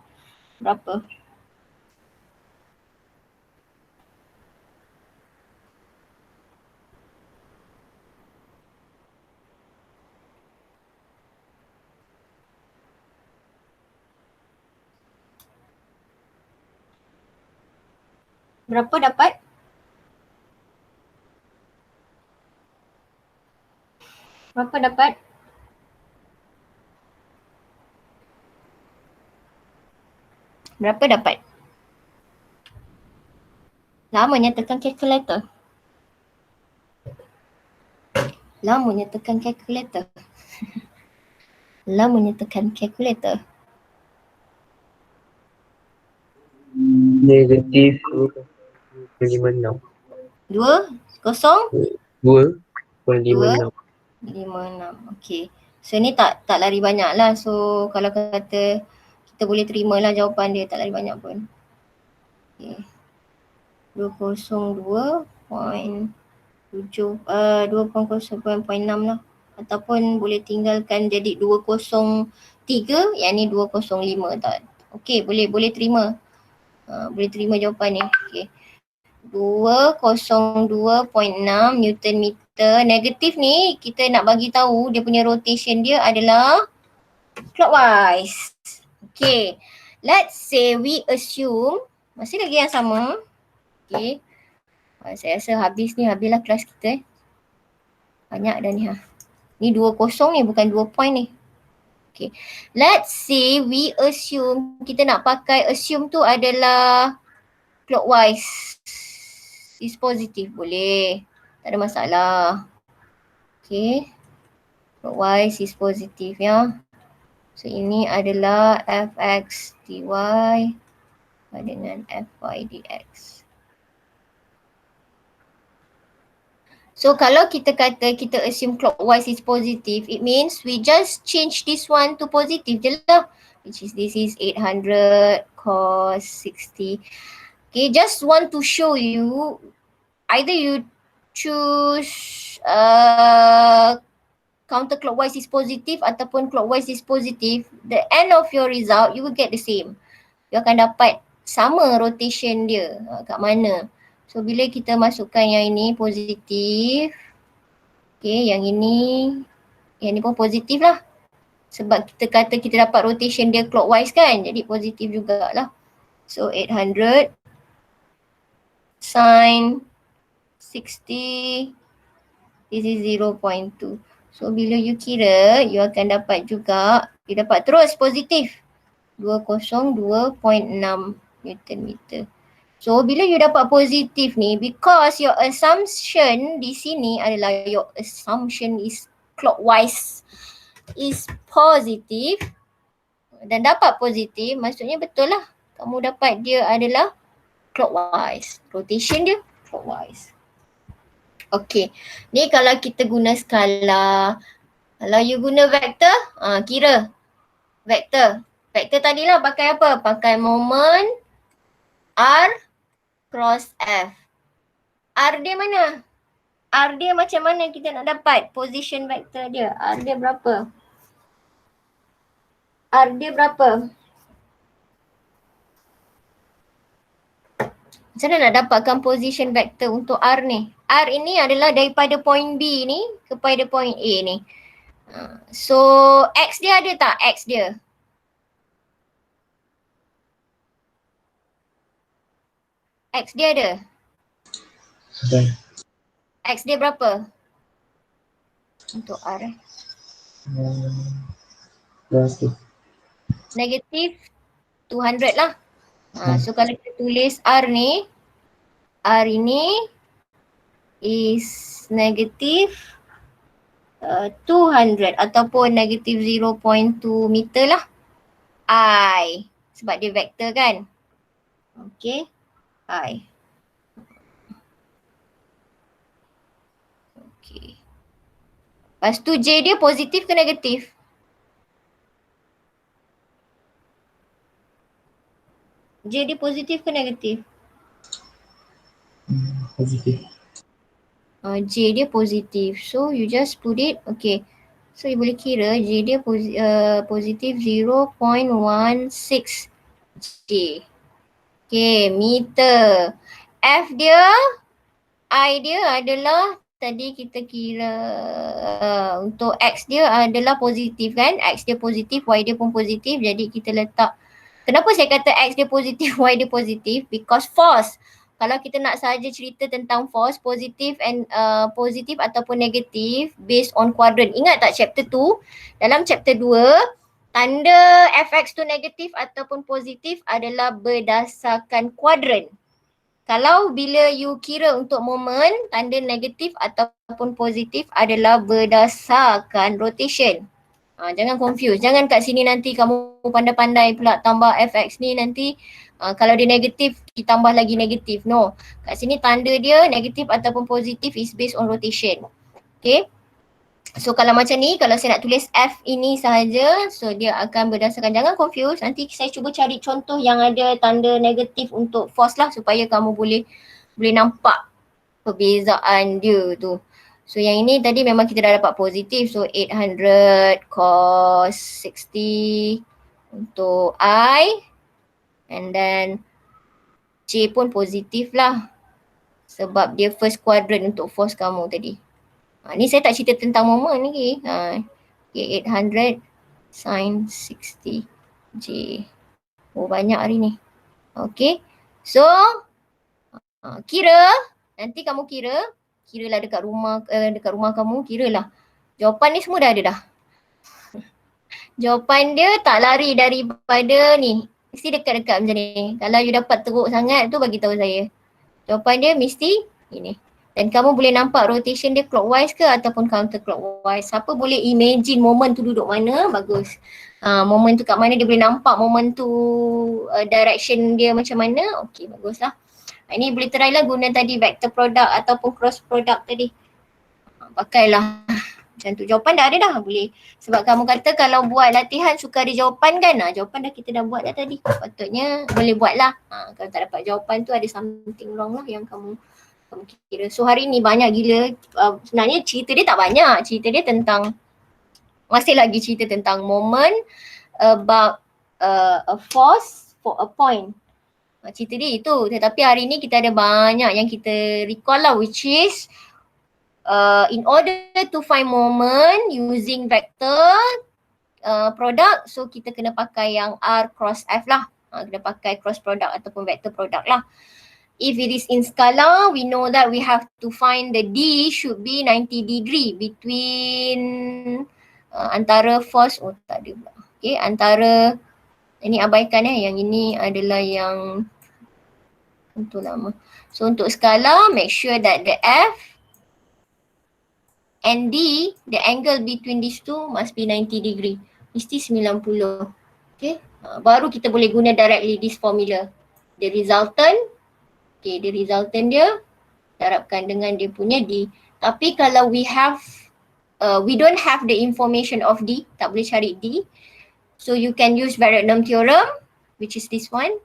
Berapa? Berapa dapat? Berapa dapat? Berapa dapat? Lamanya tekan calculator. Lamanya tekan calculator. Lamanya tekan calculator. Negatif 2.56. 2.56. 56. Okay. So ni tak lari banyak lah. So kalau kata kita boleh terima lah jawapan dia, tak lari banyak pun. Okay. 2.6 lah. Ataupun boleh tinggalkan jadi 2.0 3, yang ni 205 tak. Okey, boleh terima. Boleh terima jawapan ni. Okey. 202.6 Newton meter. Negatif ni kita nak bagi tahu dia punya rotation dia adalah clockwise. Okay. Let's say we assume masih lagi yang sama. Okay. Saya rasa habislah kelas kita. Banyak dah ni Ni 20 ni bukan 2 point ni. Okay. Let's say we assume, kita nak pakai assume tu adalah clockwise is positive, boleh. Tak ada masalah. Okay. Clockwise is positive ya. So ini adalah fx dy dengan fy dx. So kalau kita kata kita assume clockwise is positive, it means we just change this one to positive je lah. Which is this is 800 cos 60. Okay, just want to show you either you choose counterclockwise is positive ataupun clockwise is positive, the end of your result you will get the same. You akan dapat sama rotation dia kat mana. So bila kita masukkan yang ini positif, okay, yang ini pun positif lah. Sebab kita kata kita dapat rotation dia clockwise kan, jadi positif jugalah. So 800 sin 60, this is 0.2. So bila you kira, you akan dapat juga, you dapat terus positif 202.6 Newton meter. So bila you dapat positif ni, because your assumption di sini adalah your assumption is clockwise is positive dan dapat positif, maksudnya betul lah. Kamu dapat dia adalah clockwise. Rotation dia clockwise. Okay. Ni kalau kita guna skala. Kalau you guna vektor, kira. Vektor. Vektor tadilah pakai apa? Pakai moment R cross F. R dia mana? R dia macam mana kita nak dapat position vector dia? R dia berapa? R dia berapa? Macam mana nak dapatkan position vector untuk R ni? R ini adalah daripada point B ni kepada point A ni. So X dia ada tak? X dia. X dia ada? Dan X dia berapa? Untuk R. berapa? Negatif 200 lah. So kalau kita tulis R ni, R ini is negatif 200 ataupun negatif 0.2 meter lah. I. Sebab dia vektor kan. Okay. I. Okay. Lepas tu J dia positif ke negatif? J dia positif ke negatif? Positif. J dia positif. So you just put it. Okay. So you boleh kira J dia positif 0.16 J. Okay, meter. F dia, I dia adalah tadi kita kira untuk X dia adalah positif kan. X dia positif, Y dia pun positif. Jadi kita letak. Kenapa saya kata X dia positif, Y dia positif? Because force. Kalau kita nak sahaja cerita tentang force, positif and positif ataupun negatif based on quadrant. Ingat tak chapter 2? Dalam chapter 2, tanda fx tu negatif ataupun positif adalah berdasarkan kuadran. Kalau bila you kira untuk moment, tanda negatif ataupun positif adalah berdasarkan rotation. Jangan confuse. Jangan kat sini nanti kamu pandai-pandai pula tambah fx ni nanti kalau dia negatif, kita tambah lagi negatif. No. Kat sini tanda dia negatif ataupun positif is based on rotation. Okay. So kalau macam ni, kalau saya nak tulis F ini sahaja, so dia akan berdasarkan, jangan confuse. Nanti saya cuba cari contoh yang ada tanda negatif untuk force lah supaya kamu boleh nampak perbezaan dia tu. So yang ini tadi memang kita dah dapat positif. So 800 cos 60 untuk I. And then J pun positif lah. Sebab dia first quadrant untuk force kamu tadi. Ni saya tak cerita tentang moment lagi. Okay, 800 sin 60 J. Oh banyak hari ni. Okay. So kira. Nanti kamu kiralah dekat rumah kamu, kiralah. Jawapan ni semua dah ada dah. Jawapan dia tak lari daripada ni. Mesti dekat-dekat macam ni. Kalau you dapat teruk sangat tu bagi tahu saya. Jawapan dia mesti ini. Dan kamu boleh nampak rotation dia clockwise ke ataupun counterclockwise. Siapa boleh imagine moment tu duduk mana, bagus. Moment tu kat mana dia boleh nampak moment tu direction dia macam mana, okey baguslah. Ini boleh try lah guna tadi vector product ataupun cross product tadi. Pakailah macam tu. Jawapan dah ada dah boleh. Sebab kamu kata kalau buat latihan suka ada jawapan kan. Jawapan dah kita dah buat dah tadi. Patutnya boleh buat lah. Kalau tak dapat jawapan tu ada something wrong lah yang kamu kira. So hari ni banyak gila. Sebenarnya cerita dia tak banyak. Cerita dia tentang, masih lagi cerita tentang moment about a force for a point. Cerita dia itu. Tetapi hari ni kita ada banyak yang kita recall lah, which is in order to find moment using vector product, so kita kena pakai yang R cross F lah. Kena pakai cross product ataupun vector product lah. If it is in scalar, we know that we have to find the D should be 90 degree between antara force, tak ada pula. Okay, antara, ini abaikan yang ini adalah yang untuk lama. So untuk scalar, make sure that the F and D, the angle between these two must be 90 degree. Mesti 90. Okay, baru kita boleh guna directly this formula. The resultant, okay, the resultant dia darabkan dengan dia punya D. Tapi kalau we don't have the information of D, tak boleh cari D. So you can use Varignon theorem, which is this one.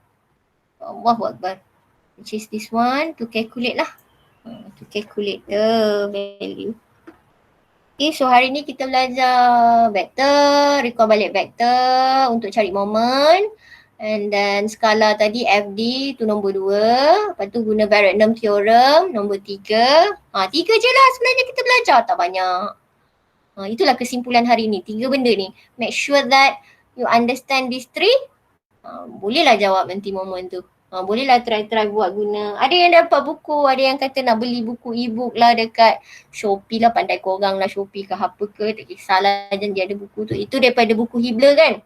Allahu Akbar. Which is this one to calculate lah. To calculate the value. Okay, so hari ni kita belajar vector, recall balik vector untuk cari moment. And then skala tadi FD tu nombor 2. Lepas tu guna Varignon theorem nombor 3. 3 je lah sebenarnya kita belajar, tak banyak. Itulah kesimpulan hari ni, 3 benda ni. Make sure that you understand these 3. Bolehlah jawab nanti moment tu. Bolehlah try buat guna. Ada yang dapat buku, ada yang kata nak beli buku e-book lah dekat Shopee lah, pandai korang lah Shopee ke apa ke, tak kisahlah dia ada buku tu. Itu daripada buku Hibla kan.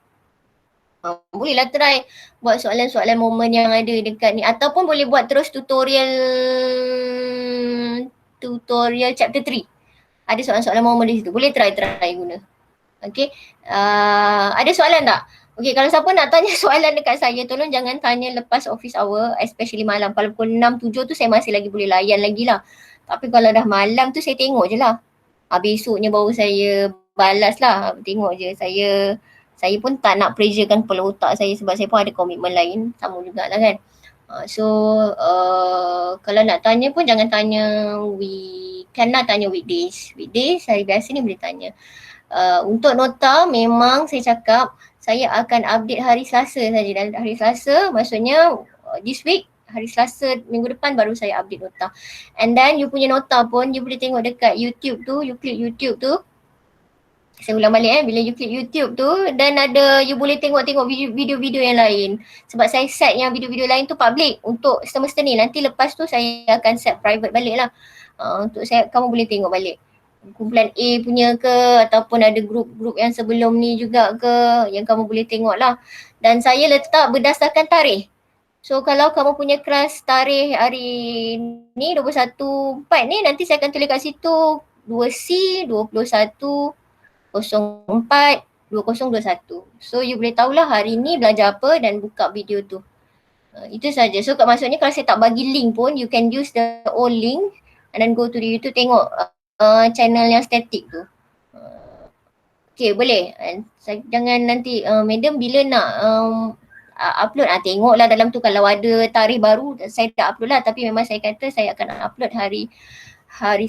Bolehlah try buat soalan-soalan moment yang ada dekat ni, ataupun boleh buat terus tutorial chapter 3. Ada soalan-soalan moment di situ. Boleh try guna. Okay. Ada soalan tak? Okay, kalau siapa nak tanya soalan dekat saya, tolong jangan tanya lepas office hour, especially malam. Kalau pukul 6, 7 tu saya masih lagi boleh layan lagi lah. Tapi kalau dah malam tu saya tengok je lah. Besoknya baru saya balas lah. Tengok je. Saya pun tak nak pressurekan kepala otak saya sebab saya pun ada komitmen lain. Sama jugalah kan. So kalau nak tanya pun jangan tanya nak tanya weekdays. Weekdays hari biasa ni boleh tanya. Untuk nota memang saya cakap saya akan update hari Selasa saja. Dan hari Selasa maksudnya this week, hari Selasa minggu depan baru saya update nota. And then you punya nota pun you boleh tengok dekat YouTube tu, you klik YouTube tu. Saya ulang balik bila you klik YouTube tu dan ada you boleh tengok video-video yang lain. Sebab saya set yang video-video lain tu public untuk semester ni. Nanti lepas tu saya akan set private balik lah. Untuk kamu boleh tengok balik. Kumpulan A punya ke ataupun ada grup-grup yang sebelum ni juga ke yang kamu boleh tengok lah. Dan saya letak berdasarkan tarikh. So kalau kamu punya kelas tarikh hari ni 21/4 ni, nanti saya akan tulis kat situ 2C 21/04/2021. So you boleh tahulah hari ni belajar apa dan buka video tu. Itu saja. So maksudnya kalau saya tak bagi link pun, you can use the old link and then go to the YouTube, tengok channel yang static tu. Okay, boleh. Jangan nanti, madam bila nak upload, tengoklah dalam tu kalau ada tarikh baru saya dah upload lah. Tapi memang saya kata saya akan upload hari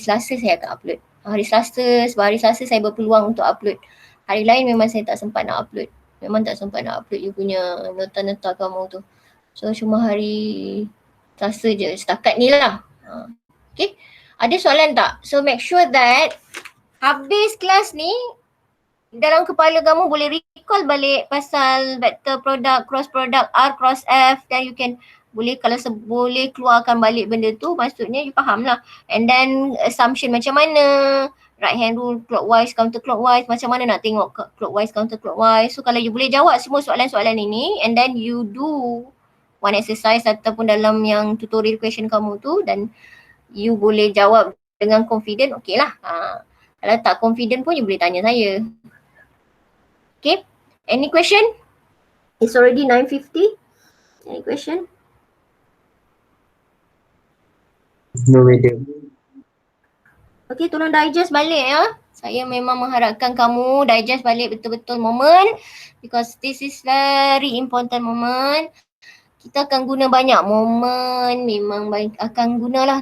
Selasa saya akan upload. Hari Selasa, sebab hari Selasa saya berpeluang untuk upload. Hari lain memang saya tak sempat nak upload. Memang tak sempat nak upload you punya nota-nota kamu tu. So cuma hari Selasa je setakat ni lah. Okay. Ada soalan tak? So make sure that habis kelas ni dalam kepala kamu boleh recall balik pasal vector product, cross product, R cross F, dan you can boleh kalau boleh keluarkan balik benda tu, maksudnya you faham lah. And then assumption macam mana, right hand rule, clockwise, counterclockwise, macam mana nak tengok clockwise, counterclockwise. So kalau you boleh jawab semua soalan-soalan ini and then you do one exercise ataupun dalam yang tutorial question kamu tu dan you boleh jawab dengan confident, okay lah. Kalau tak confident pun you boleh tanya saya. Okay, any question? It's already 9:50. Any question? No, madam. Okay, tolong digest balik ya. Saya memang mengharapkan kamu digest balik betul-betul moment because this is very important moment. Kita akan guna banyak moment, memang akan gunalah